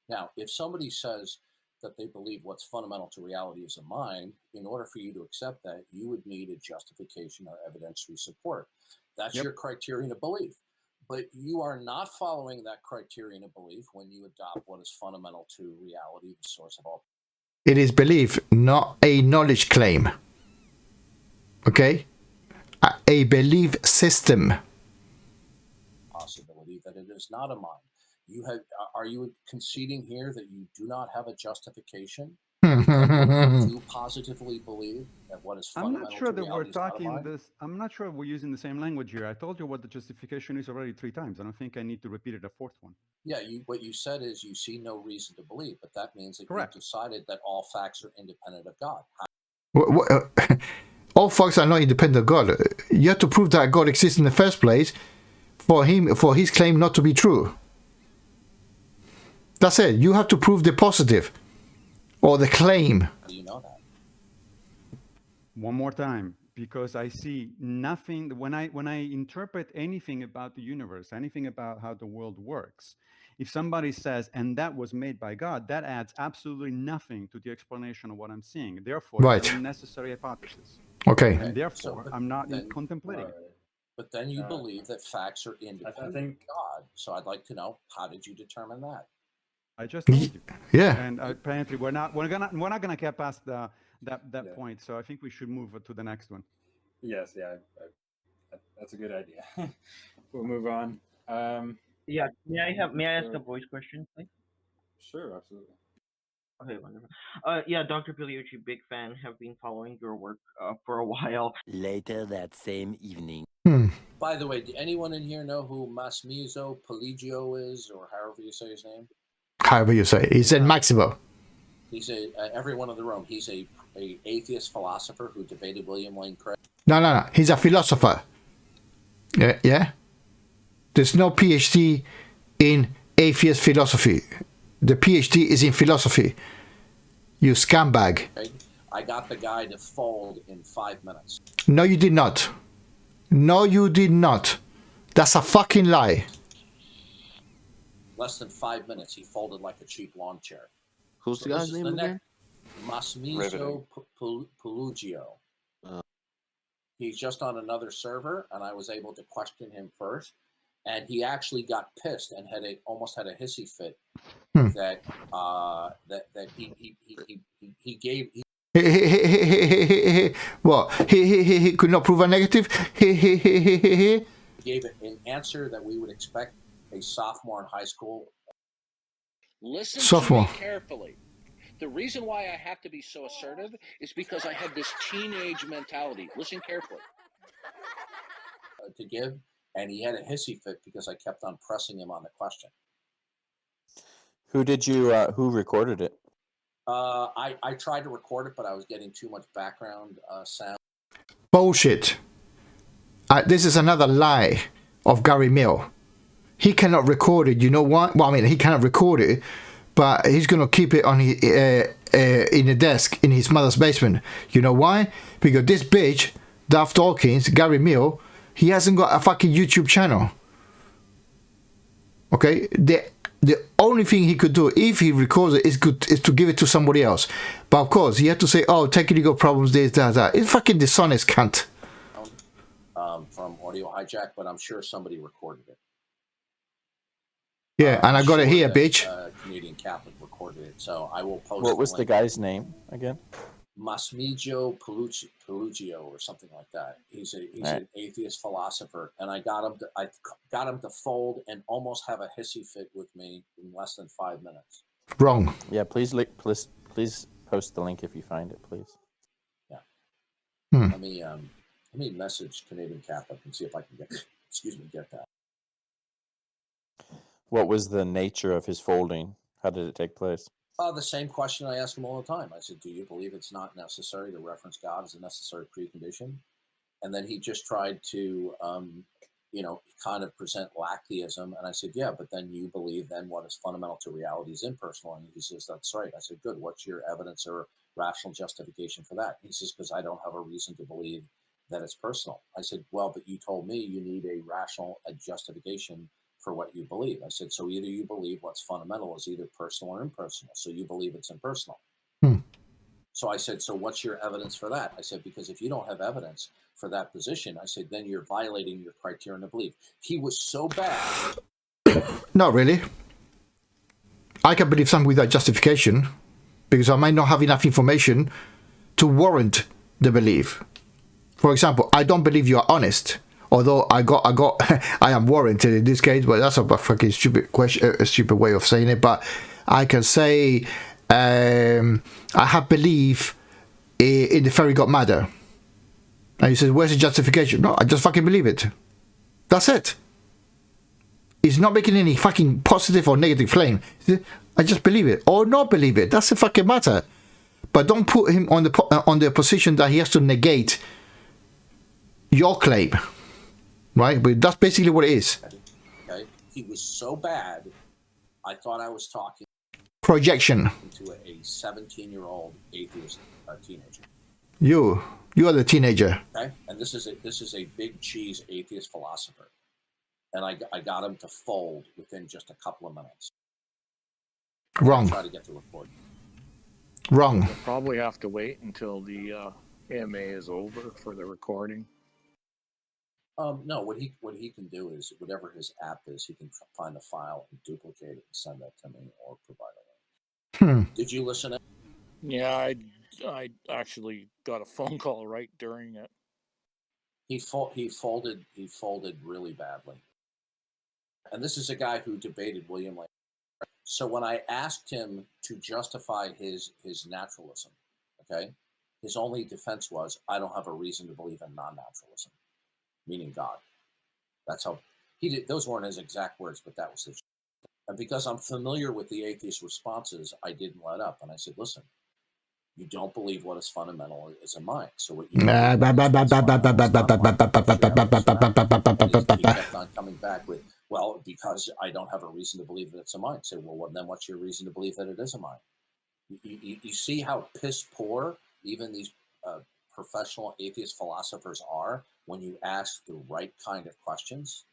Now, if somebody says that they believe what's fundamental to reality is a mind, in order for you to accept that, you would need a justification or evidentiary support. That's your criterion of belief. But you are not following that criterion of belief when you adopt what is fundamental to reality, the source of all. It is belief, not a knowledge claim. Okay? A belief system. Possibility that it is not a mind. Are you conceding here that you do not have a justification to positively believe that what is fundamental I'm not sure to that we're reality is not a talking mind? this. I'm not sure we're using the same language here. I told you what the justification is already 3 times. I don't think I need to repeat it a 4th one. Yeah, what you said is you see no reason to believe, but that means that Correct. you've decided that all facts are independent of God. All facts are not independent of God. You have to prove that God exists in the first place for his claim not to be true. That's it. You have to prove the positive or the claim. How do you know that? One more time, because I see nothing when I interpret anything about the universe, anything about how the world works. If somebody says, and that was made by God, that adds absolutely nothing to the explanation of what I'm seeing. Therefore, it's an unnecessary hypothesis. Okay. And therefore, I'm not contemplating it. But then you believe that facts are independent of God. So I'd like to know, how did you determine that? I just told you. Yeah. And apparently we're not gonna get past that point. So I think we should move to the next one. Yes, that's a good idea. We'll move on. Yeah, may I ask a voice question, please? Sure, absolutely. Okay, wonderful. Yeah, Dr. Pigliucci, big fan. Have been following your work for a while. Later that same evening. By the way, do anyone in here know who Massimo Pigliucci is, or however you say his name? However you say. He said Massimo. He's everyone in the room. He's a atheist philosopher who debated William Lane Craig. No. He's a philosopher. Yeah. There's no PhD in atheist philosophy. The PhD is in philosophy. You scumbag. I got the guy to fold in 5 minutes. No, you did not. No, you did not. That's a fucking lie. Less than 5 minutes, he folded like a cheap lawn chair. Who's the guy's name again? Massimo Pigliucci. He's just on another server, and I was able to question him first. And he actually got pissed and almost had a hissy fit that he gave. What? He could not prove a negative. He gave an answer that we would expect a sophomore in high school. Listen Sophomore. to me carefully. The reason why I have to be so assertive is because I have this teenage mentality. Listen carefully. To give, and he had a hissy fit because I kept on pressing him on the question. Who recorded it? I tried to record it, but I was getting too much background sound. Bullshit. This is another lie of Gary Mill. He cannot record it. You know why? Well, I mean, he cannot record it, but he's going to keep it on his, in a desk in his mother's basement. You know why? Because this bitch, Darth Dawkins, Gary Mill, he hasn't got a fucking YouTube channel. Okay? The only thing he could do if he records it is to give it to somebody else. But of course, he had to say, oh, technical problems, this, that. It's fucking dishonest cunt. From Audio Hijack, but I'm sure somebody recorded it. Yeah, and I got it here, that, bitch. Canadian Catholic recorded it, so I will post. What was the the guy's name again? Massimo Pigliucci or something like that. He's an atheist philosopher, and I got him to fold and almost have a hissy fit with me in less than 5 minutes. Wrong. Yeah, please post the link if you find it, please. Yeah. Hmm. Let me message Canadian Catholic and see if I can get that. What was the nature of his folding? How did it take place? The same question I ask him all the time. I said, do you believe it's not necessary to reference God as a necessary precondition? And then he just tried to, kind of present lactheism. And I said, yeah, but then you believe then what is fundamental to reality is impersonal. And he says, that's right. I said, good. What's your evidence or rational justification for that? He says, because I don't have a reason to believe that it's personal. I said, well, but you told me you need a rational justification for what you believe. I said, so either you believe what's fundamental is either personal or impersonal. So you believe it's impersonal. So I said, so what's your evidence for that? I said, because if you don't have evidence for that position, I said, then you're violating your criterion of belief. He was so bad. Not really. I can believe something without justification because I might not have enough information to warrant the belief. For example, I don't believe you are honest. Although I am warranted in this case, but that's a fucking stupid question, a stupid way of saying it. But I can say I have belief in the fairy godmother. And he says, "Where's the justification?" No, I just fucking believe it. That's it. He's not making any fucking positive or negative claim. I just believe it or not believe it. That's the fucking matter. But don't put him on the position that he has to negate your claim. Right, but that's basically what it is. Okay, he was so bad, I thought I was talking projection to a 17-year-old atheist teenager. You are the teenager. Okay, and this is a big cheese atheist philosopher, and I got him to fold within just a couple of minutes. Wrong. Try to get the report. Wrong. We'll probably have to wait until the AMA is over for the recording. No, what he can do is whatever his app is, he can find the file and duplicate it and send that to me or provide a link. Did you listen to? Yeah, I actually got a phone call right during it. He folded really badly, and this is a guy who debated William Lane. So when I asked him to justify his naturalism, okay, his only defense was, I don't have a reason to believe in non-naturalism. Meaning God. That's how he did. Those weren't his exact words, but that was his. And because I'm familiar with the atheist responses, I didn't let up. And I said, listen, you don't believe what is fundamental is a mind. So what you he kept on coming back with, well, because I don't have a reason to believe that it's a mind. I said, well, then what's your reason to believe that it is a mind? You see how piss poor even these professional atheist philosophers are when you ask the right kind of questions.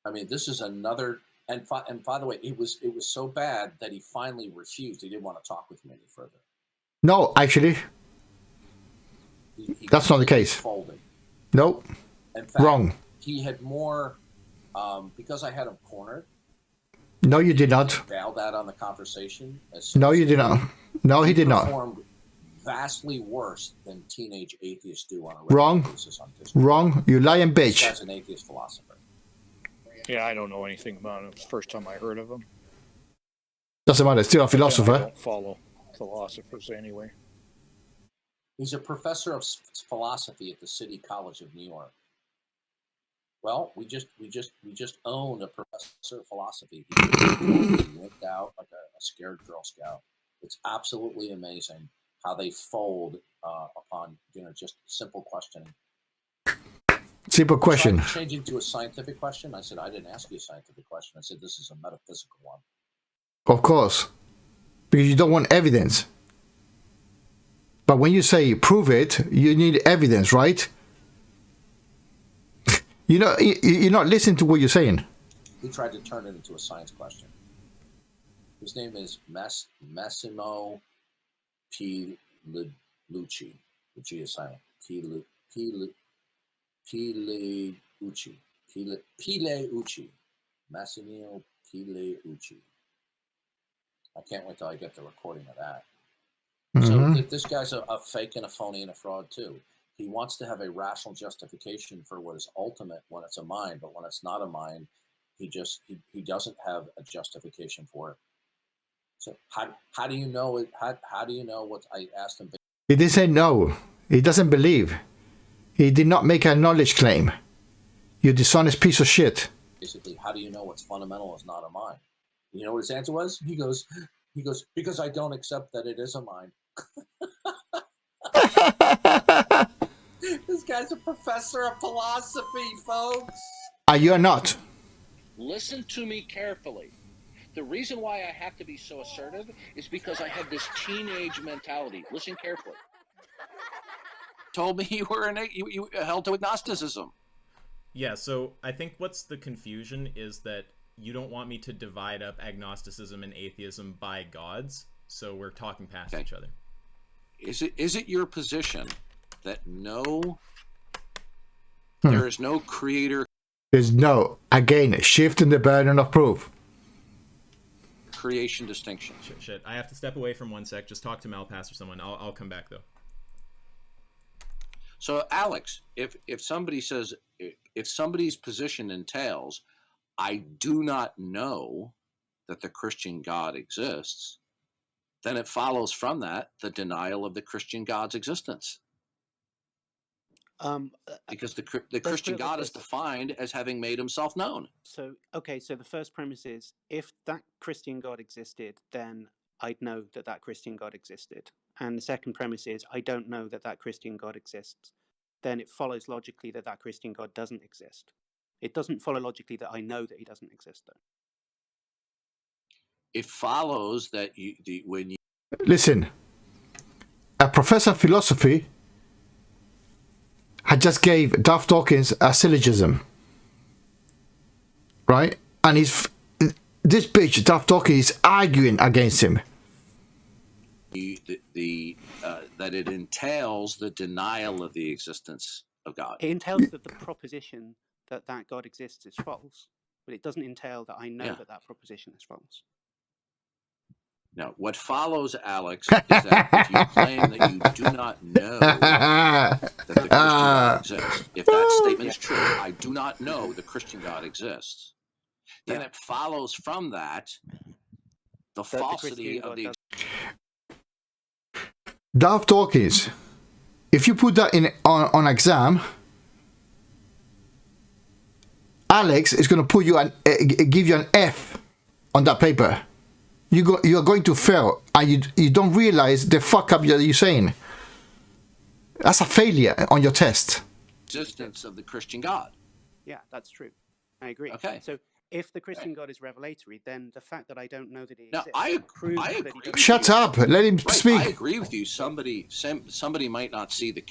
I mean, this is another, and by the way, it was so bad that he finally refused. He didn't want to talk with me any further. No, actually, that's not the case. Folded. Nope. In fact, wrong. He had more, because I had him cornered. No, you did not. Bailed out on the conversation. No, you did not. No, he did not. Vastly worse than teenage atheists do on a regular basis on Discord. Wrong. You lying bitch. This guy's an atheist philosopher. Yeah, I don't know anything about him. It's the first time I heard of him. Doesn't matter. Still a philosopher. I don't follow philosophers anyway. He's a professor of philosophy at the City College of New York. Well, we just owned a professor of philosophy. He wimped out like a scared Girl Scout. It's absolutely amazing how they fold upon just simple questioning. Simple question. Changing to a scientific question. I said I didn't ask you a scientific question. I said this is a metaphysical one. Of course, because you don't want evidence. But when you say prove it, you need evidence, right? You're not listening to what you're saying. He tried to turn it into a science question. His name is Massimo Pigliucci. The G is silent. Pigliucci. Massimo Pigliucci. I can't wait till I get the recording of that. So this guy's a fake and a phony and a fraud too. He wants to have a rational justification for what is ultimate when it's a mind, but when it's not a mind, he doesn't have a justification for it. So how do you know it? How do you know what I asked him? He didn't say no. He doesn't believe. He did not make a knowledge claim. You dishonest piece of shit. Basically, how do you know what's fundamental is not a mind? You know what his answer was? He goes, because I don't accept that it is a mind. This guy's a professor of philosophy, folks. You're not. Listen to me carefully. The reason why I have to be so assertive is because I have this teenage mentality. Listen carefully. Told me you were you held to agnosticism. Yeah, so I think what's the confusion is that you don't want me to divide up agnosticism and atheism by gods, so we're talking past each other. Is it your position that there is no creator? There's no, again, shifting the burden of proof. Creation distinction. Shit. I have to step away from 1 sec. Just talk to Malpass or someone. I'll come back though. So Alex, if somebody says, if somebody's position entails, I do not know that the Christian God exists, then it follows from that the denial of the Christian God's existence. Because the Christian God is defined as having made himself known. So the first premise is, if that Christian God existed, then I'd know that that Christian God existed. And the second premise is, I don't know that that Christian God exists. Then it follows logically that that Christian God doesn't exist. It doesn't follow logically that I know that he doesn't exist, though. It follows that when you listen, a professor of philosophy had just gave Darth Dawkins a syllogism, right? And this bitch, Darth Dawkins, is arguing against him. That it entails the denial of the existence of God. It entails that the proposition that God exists is false, but it doesn't entail that I know that proposition is false. Now, what follows, Alex, is that if you claim that you do not know that the Christian God exists, if that statement is true, I do not know the Christian God exists, then it follows from that the falsity of the Darth Dawkins, if you put that on exam, Alex is going to put you give you an F on that paper. You're going to fail, and you don't realize the fuck up you're saying. That's a failure on your test. Existence of the Christian God. Yeah, that's true. I agree. Okay. So if the Christian God is revelatory, then the fact that I don't know that he Now, exists I agree. Shut up. Let him speak. I agree with you. Somebody might not see the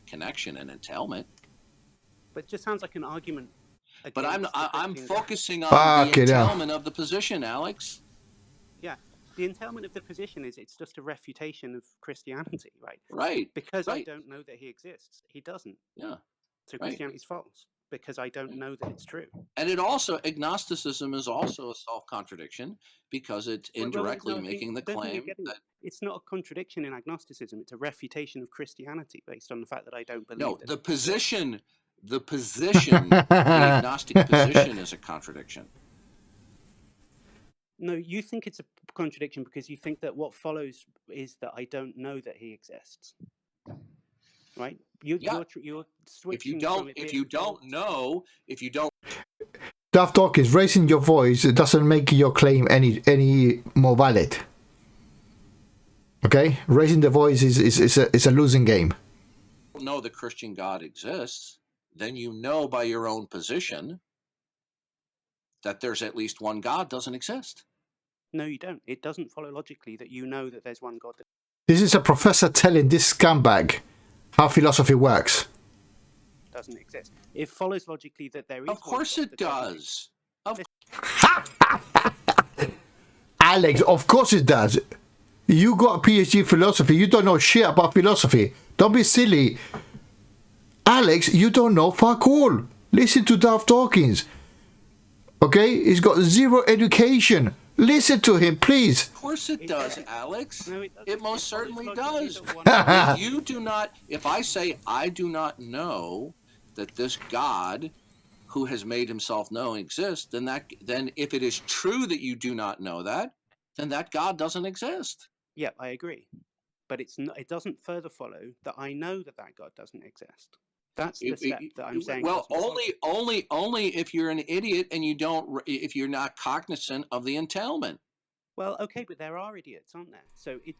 connection and entailment. But it just sounds like an argument. But I'm focusing on Fuck the entailment of the position, Alex. Yeah, the entailment of the position is it's just a refutation of Christianity, right? Right. Because I don't know that he exists. He doesn't. Yeah. So Christianity is false because I don't know that it's true. And it also, agnosticism is also a self-contradiction because it's indirectly making the claim that... It's not a contradiction in agnosticism. It's a refutation of Christianity based on the fact that I don't believe No, that the position, the agnostic position is a contradiction. No, you think it's a contradiction because you think that what follows is that I don't know that he exists, right? You're switching from it if being you don't know, if you don't. Darth Dawkins, raising your voice doesn't make your claim any more valid. Okay, raising the voice is a losing game. Know the Christian God exists, then you know by your own position that there's at least one God doesn't exist. No, you don't. It doesn't follow logically that you know that there's one God. This is a professor telling this scumbag how philosophy works. Doesn't exist. It follows logically that there is. Of course it does. Alex, of course it does. You got a PhD in philosophy. You don't know shit about philosophy. Don't be silly. Alex, you don't know fuck all. Listen to Darth Dawkins. Okay? He's got zero education. Listen to him, please. Of course it does, Alex. No, it most certainly does. If I say I do not know that this God who has made himself known exists, then if it is true that you do not know that, then that God doesn't exist. Yeah, I agree. But it doesn't further follow that I know that God doesn't exist. That's the step that I'm saying. Well, only if you're an idiot and if you're not cognizant of the entailment. Well, okay, but there are idiots, aren't there? So it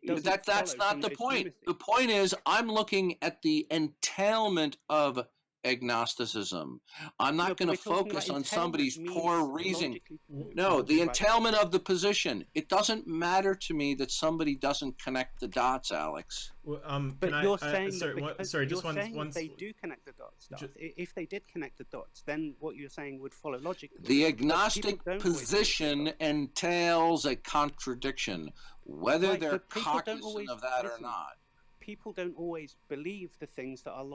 doesn't. That's not the point. The point is, I'm looking at the entailment of agnosticism. I'm not going to focus on somebody's poor reasoning. No, the entailment of the position. It doesn't matter to me that somebody doesn't connect the dots, Alex. But you're saying they do connect the dots. If they did connect the dots, then what you're saying would follow logically. The agnostic position entails a contradiction, whether they're cognizant of that or not. People don't always believe the things that are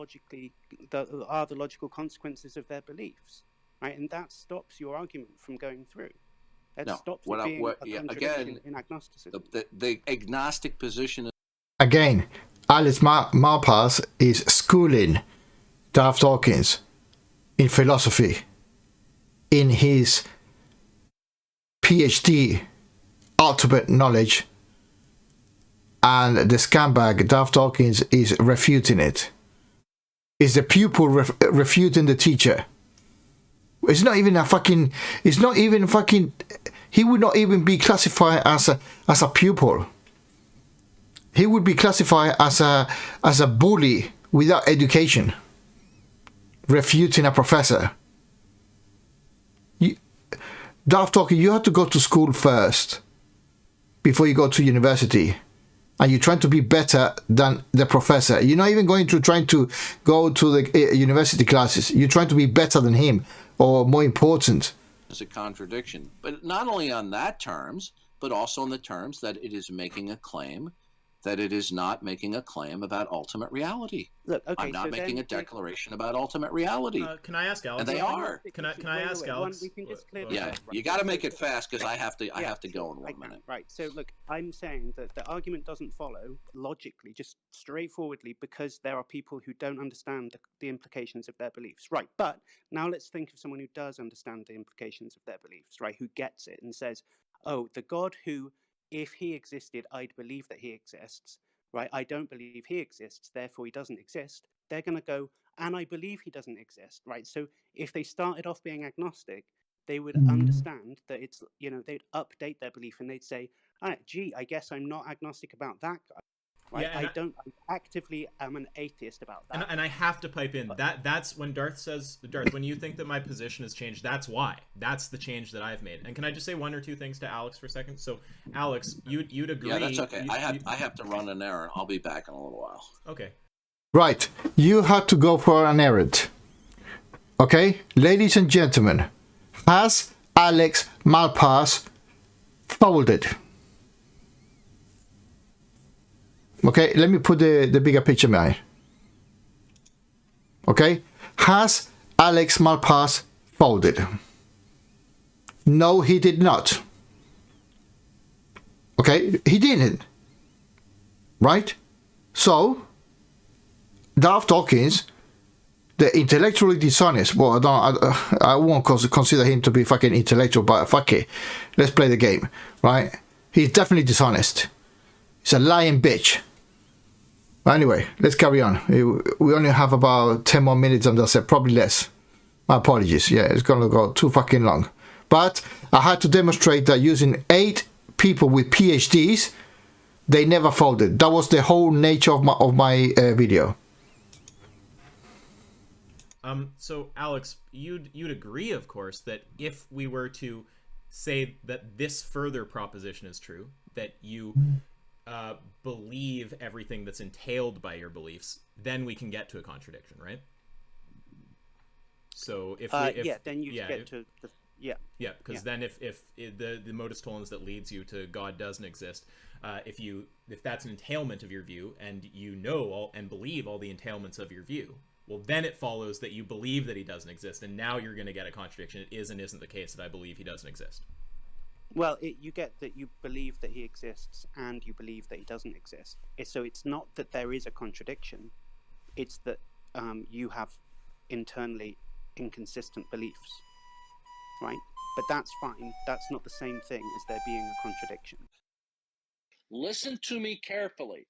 the logical consequences of their beliefs, right? And that stops your argument from going through. That stops it being a contradiction in agnosticism. The agnostic position. Again, Alex Malpass is schooling Darth Dawkins in philosophy in his PhD ultimate knowledge. And the scumbag, Darth Dawkins, is refuting it. It's the pupil refuting the teacher. It's not even he would not even be classified as a pupil. He would be classified as a bully without education. Refuting a professor. Darth Dawkins, you have to go to school first before you go to university. And you're trying to be better than the professor. You're not even trying to go to the university classes. You're trying to be better than him, or more important. It's a contradiction, but not only on that terms, but also on the terms that it is making a claim that it is not making a claim about ultimate reality. Look, okay, I'm not making a declaration about ultimate reality. Can I ask Alex? And they are. Can I ask Alex? Yeah, you got to make it fast because I have to go in 1 minute. Right. So look, I'm saying that the argument doesn't follow logically, just straightforwardly, because there are people who don't understand the implications of their beliefs. Right. But now let's think of someone who does understand the implications of their beliefs, right? Who gets it and says, oh, the God who, if he existed, I'd believe that he exists, right? I don't believe he exists, therefore he doesn't exist. They're going to go, and I believe he doesn't exist, right? So if they started off being agnostic, they would understand that it's, they'd update their belief and they'd say, gee, I guess I'm not agnostic about that guy. Right? Yeah, I actively am an atheist about that. And I have to pipe in. That's when Darth says, when you think that my position has changed, that's why. That's the change that I've made. And can I just say one or two things to Alex for a second? So, Alex, you'd agree. Yeah, that's okay. I have to run an errand. I'll be back in a little while. Okay. Right. You had to go for an errand. Okay? Ladies and gentlemen, has Alex Malpass folded? Okay, let me put the bigger picture behind. Okay, has Alex Malpass folded? No, he did not. Okay, he didn't. Right? So, Darth Dawkins, the intellectually dishonest, well, I won't consider him to be fucking intellectual, but fuck it. Let's play the game, right? He's definitely dishonest. He's a lying bitch. But anyway, let's carry on. We only have about 10 more minutes and that's it, probably less. My apologies. Yeah, it's going to go too fucking long. But I had to demonstrate that using 8 people with PhDs, they never folded. That was the whole nature of my video. So Alex, you'd agree, of course, that if we were to say that this further proposition is true, that you believe everything that's entailed by your beliefs, then we can get to a contradiction, right? So if then you get to the because then if the modus tollens that leads you to God doesn't exist, if that's an entailment of your view, and you know and believe all the entailments of your view, well, then it follows that you believe that he doesn't exist, and now you're going to get a contradiction. It is and isn't the case that I believe he doesn't exist. Well, you get that you believe that he exists and you believe that he doesn't exist. So it's not that there is a contradiction. It's that you have internally inconsistent beliefs, right? But that's fine. That's not the same thing as there being a contradiction. Listen to me carefully.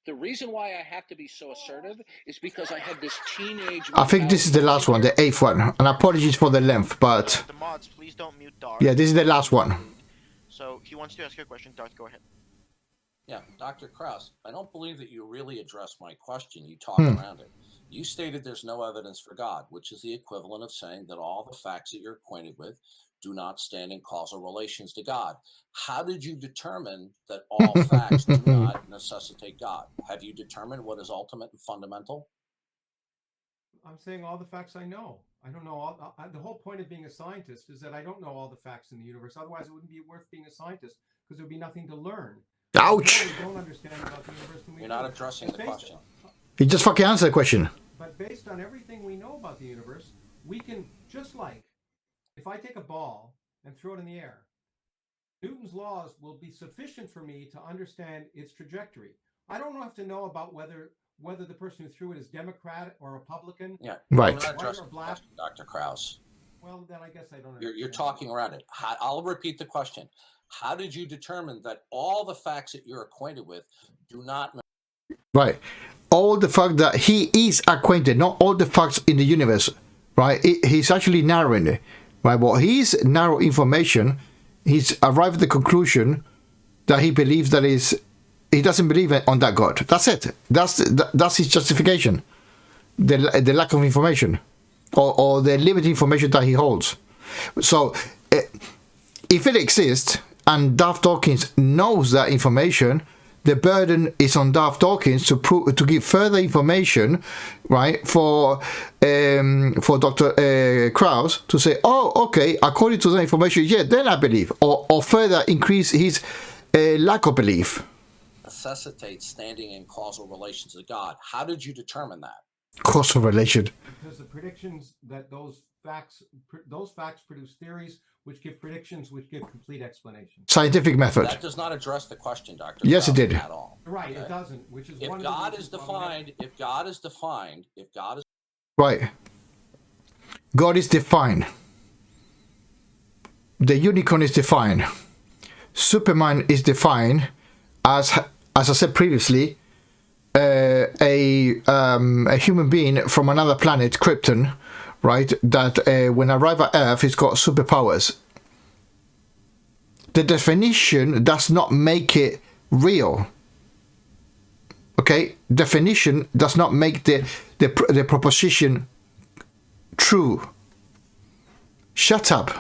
The reason why I have to be so assertive is because I have this teenage... I think this is the last one, the 8th one. And apologies for the length, but... The mods, please don't mute Darth. Yeah, this is the last one. So he wants to ask you a question. Darth, go ahead. Yeah, Dr. Krauss, I don't believe that you really addressed my question. You talked around it. You stated there's no evidence for God, which is the equivalent of saying that all the facts that you're acquainted with do not stand in causal relations to God. How did you determine that all facts do not necessitate God? Have you determined what is ultimate and fundamental? I'm saying all the facts I know. I don't know all. The whole point of being a scientist is that I don't know all the facts in the universe. Otherwise, it wouldn't be worth being a scientist because there would be nothing to learn. Ouch! We don't understand about the universe. You're not addressing the question. He just fucking answered the question. But based on everything we know about the universe, we can, just like if I take a ball and throw it in the air, Newton's laws will be sufficient for me to understand its trajectory. I don't have to know about whether the person who threw it is Democrat or Republican. Yeah, right. You're not addressing the question, Dr. Krauss. Well, then I guess I don't. You're talking around it. I'll repeat the question. How did you determine that all the facts that you're acquainted with do not? Right. All the fact that he is acquainted, not all the facts in the universe, right? He's actually narrowing it, right? Well, his narrow information, he's arrived at the conclusion that he believes that he doesn't believe on that God. That's it. That's his justification. The lack of information, or the limited information that he holds. So, if it exists and Darth Dawkins knows that information, the burden is on Darth Dawkins to give further information, right, for Dr. Krauss to say, oh, okay, according to the information, yeah, then I believe, or further increase his lack of belief. Necessitates standing in causal relations to God. How did you determine that? Causal relation. Because the predictions that those facts produce theories which give predictions which give complete explanation. Scientific method. That does not address the question, Dr. Yes, Krauss, it did. At all. Right, Okay? it doesn't. Which is if one God of the is defined, if God is right, God is defined. The unicorn is defined. Superman is defined as I said previously, a human being from another planet, Krypton, right? That when arrive at Earth, he's got superpowers. The definition does not make it real. Okay, definition does not make the proposition true. Shut up.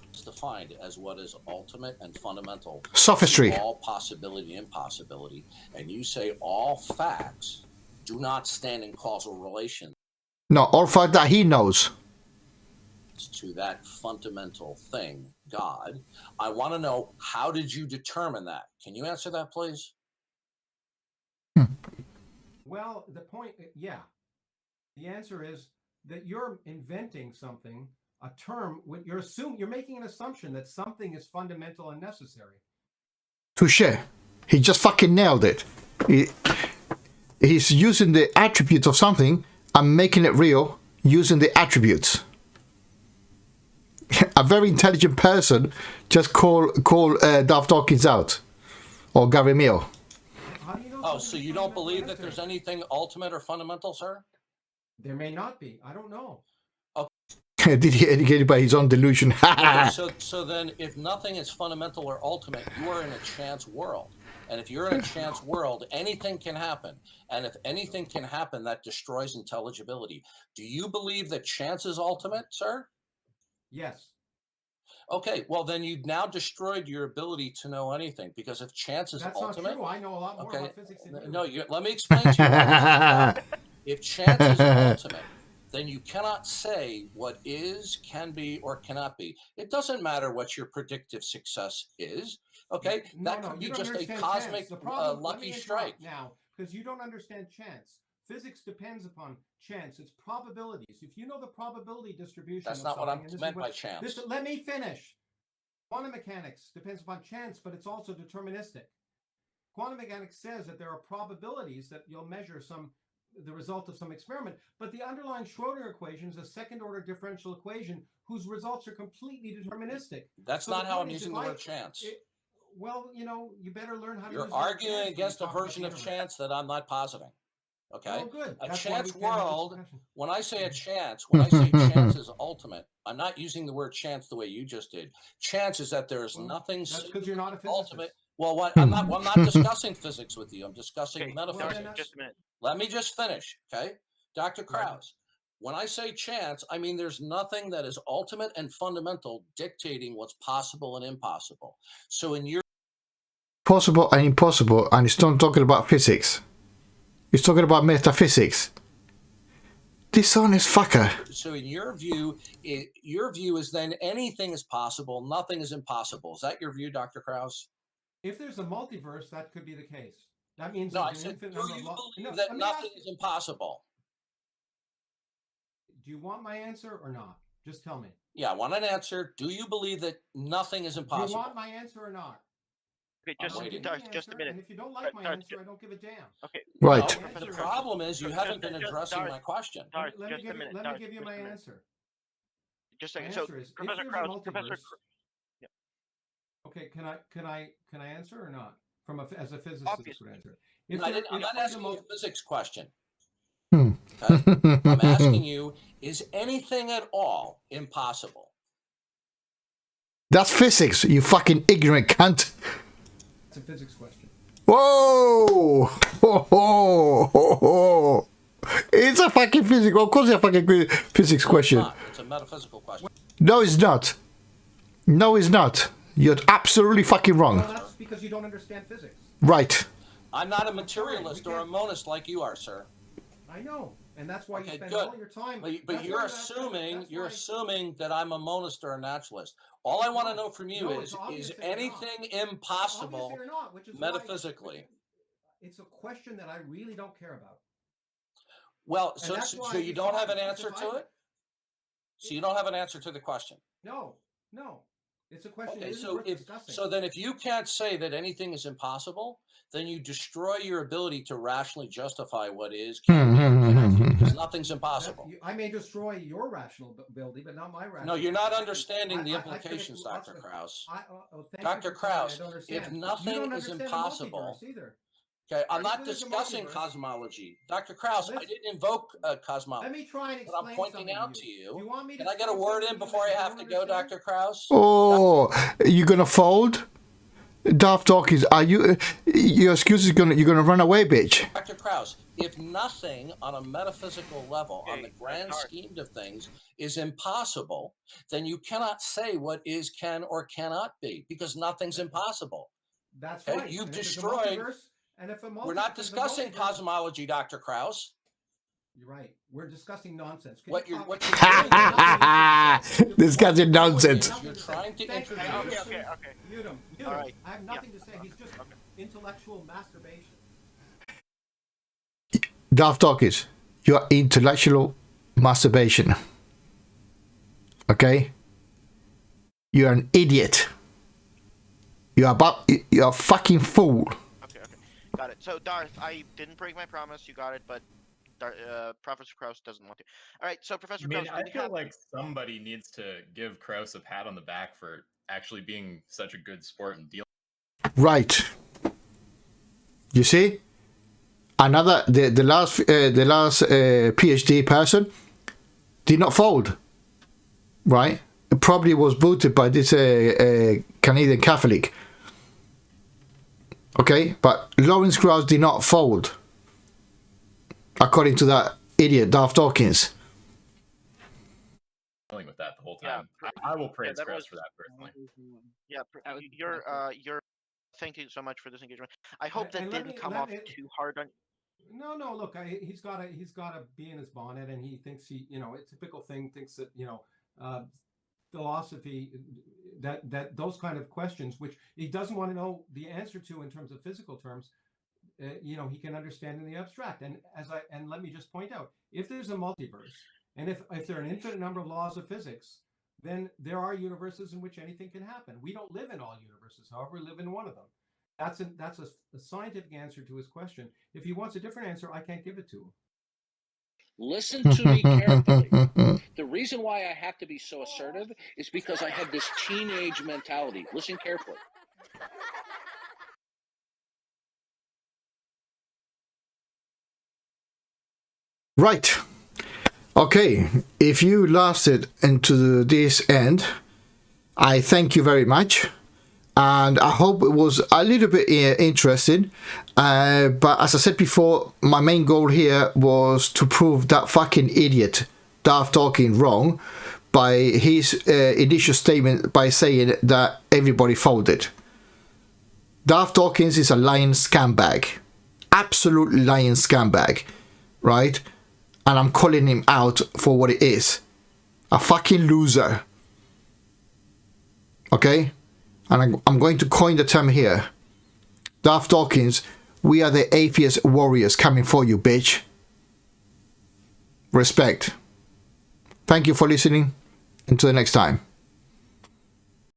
It's defined as what is ultimate and fundamental. Sophistry. All possibility and impossibility, and you say all facts do not stand in causal relation. No, all fact that he knows. To that fundamental thing, God. I want to know, how did you determine that? Can you answer that, please? Well, the point, yeah. The answer is that you're inventing something, a term, you're making an assumption that something is fundamental and necessary. Touché. He just fucking nailed it. He's using the attributes of something and making it real using the attributes. A very intelligent person just call Darth Dawkins out. or Gary Mill. How do you know? Oh, so you don't believe that there's anything ultimate or fundamental, sir? There may not be. I don't know. Did he educated by his own delusion? Okay, so then if nothing is fundamental or ultimate, you are in a chance world. And if you're in a chance world, anything can happen. And if anything can happen, that destroys intelligibility. Do you believe that chance is ultimate, sir? Yes. Okay, well then you've now destroyed your ability to know anything, because if chance is That's ultimate, not true. I know a lot more about physics than you. no, let me explain to you why this is. If chance is ultimate, then you cannot say what is, can be, or cannot be. It doesn't matter what your predictive success is. Okay, that could be just a cosmic lucky strike. Now, because you don't understand chance. Physics depends upon chance. It's probabilities. If you know the probability distribution, that's not what I meant by chance. Let me finish. Quantum mechanics depends upon chance, but it's also deterministic. Quantum mechanics says that there are probabilities that you'll measure the result of some experiment, but the underlying Schrödinger equation is a second-order differential equation whose results are completely deterministic. That's not how I'm using the word chance. Well, you better learn how to. You're arguing against a version of chance that I'm not positing. Okay. Oh, good. A chance world. When I say chance chance is ultimate, I'm not using the word chance the way you just did. Chance is that there's nothing. That's because you're not a physicist. Ultimate. Well, I'm not discussing physics with you. I'm discussing metaphysics. Just a minute. Let me just finish, okay? Dr. Krauss, when I say chance, I mean there's nothing that is ultimate and fundamental dictating what's possible and impossible. So in your possible and impossible, and it's not talking about physics. It's talking about metaphysics. Dishonest fucker. So in your view is then anything is possible, nothing is impossible. Is that your view, Dr. Krauss? If there's a multiverse, that could be the case. That means no, I said, do you believe that nothing is impossible? Do you want my answer or not? Just tell me. Yeah, I want an answer. Do you believe that nothing is impossible? Do you want my answer or not? Okay, just a minute. And if you don't like my answer, I don't give a damn. Okay. Right. No, the problem is you haven't been addressing my question. Let me give you my answer. Just a second. So, Professor Krauss, yeah. Okay, can I answer or not? As a physicist, Obviously. would answer. I'm not asking you a physics question. Okay? I'm asking you: is anything at all impossible? That's physics, you fucking ignorant cunt. It's a physics question. Whoa! Ho, ho, ho, ho. It's a fucking physics. Of course, it's a fucking physics question. It's a metaphysical question. No, it's not. No, it's not. You're absolutely fucking wrong. Well, that's because you don't understand physics. Right. I'm not a materialist or a monist like you are, sir. I know, and that's why you spend all your time. But you're assuming that I'm a monist or a naturalist. All I want to know from you is anything impossible metaphysically? It's a question that I really don't care about. Well, so you don't have an answer to it? So you don't have an answer to the question? No. It's a question. Okay, so then if you can't say that anything is impossible, then you destroy your ability to rationally justify what is, because nothing's impossible. I may destroy your rational ability, but not my rational. No, you're not understanding the implications, Dr. Krauss. Dr. Krauss, if nothing is impossible, okay, I'm not discussing cosmology. Dr. Krauss, I didn't invoke cosmology. Let me try and explain. But I'm pointing out to you. Can I get a word in before I have to go, Dr. Krauss? Oh, you gonna fold? Darth Dawkins, are you? Your excuse is you're gonna run away, bitch. Dr. Krauss, if nothing on a metaphysical level, on the grand scheme of things, is impossible, then you cannot say what is, can, or cannot be, because nothing's impossible. That's right. You've destroyed. We're not discussing cosmology, Dr. Krauss. You're right. We're discussing nonsense. Discussing nonsense. You're trying to introduce. Okay. Mute him. All right. I have nothing to say. He's just intellectual masturbation. Darth Dawkins, you're intellectual masturbation. Okay? You're an idiot. You're a fucking fool. Okay. Got it. So, Darth, I didn't break my promise. You got it, but Professor Krauss doesn't want to. All right, so Professor Krauss, I feel like somebody needs to give Krauss a pat on the back for actually being such a good sport and dealing. Right. You see? Another, the last PhD person did not fold, right? It probably was booted by this Canadian Catholic. Okay, but Lawrence Krauss did not fold, according to that idiot Darth Dawkins. Dealing with that the whole time. I will praise Krauss for that personally. Yeah, you're. Thank you so much for this engagement. I hope that didn't come off too hard on. No, look, he's got to be in his bonnet, and he thinks it's a typical thing. Thinks that philosophy, that those kind of questions, which he doesn't want to know the answer to in terms of physical terms, he can understand in the abstract. And let me just point out, if there's a multiverse, and if there are an infinite number of laws of physics, then there are universes in which anything can happen. We don't live in all universes, however, we live in one of them. That's a scientific answer to his question. If he wants a different answer, I can't give it to him. Listen to me carefully. The reason why I have to be so assertive is because I have this teenage mentality. Listen carefully. Right. Okay. If you lasted into this end, I thank you very much. And I hope it was a little bit interesting. But as I said before, my main goal here was to prove that fucking idiot, Darth Dawkins, wrong by his initial statement by saying that everybody folded. Darth Dawkins is a lying scumbag. Absolute lying scumbag. Right? And I'm calling him out for what it is. A fucking loser. Okay? And I'm going to coin the term here. Darth Dawkins, we are the atheist warriors coming for you, bitch. Respect. Thank you for listening. Until the next time.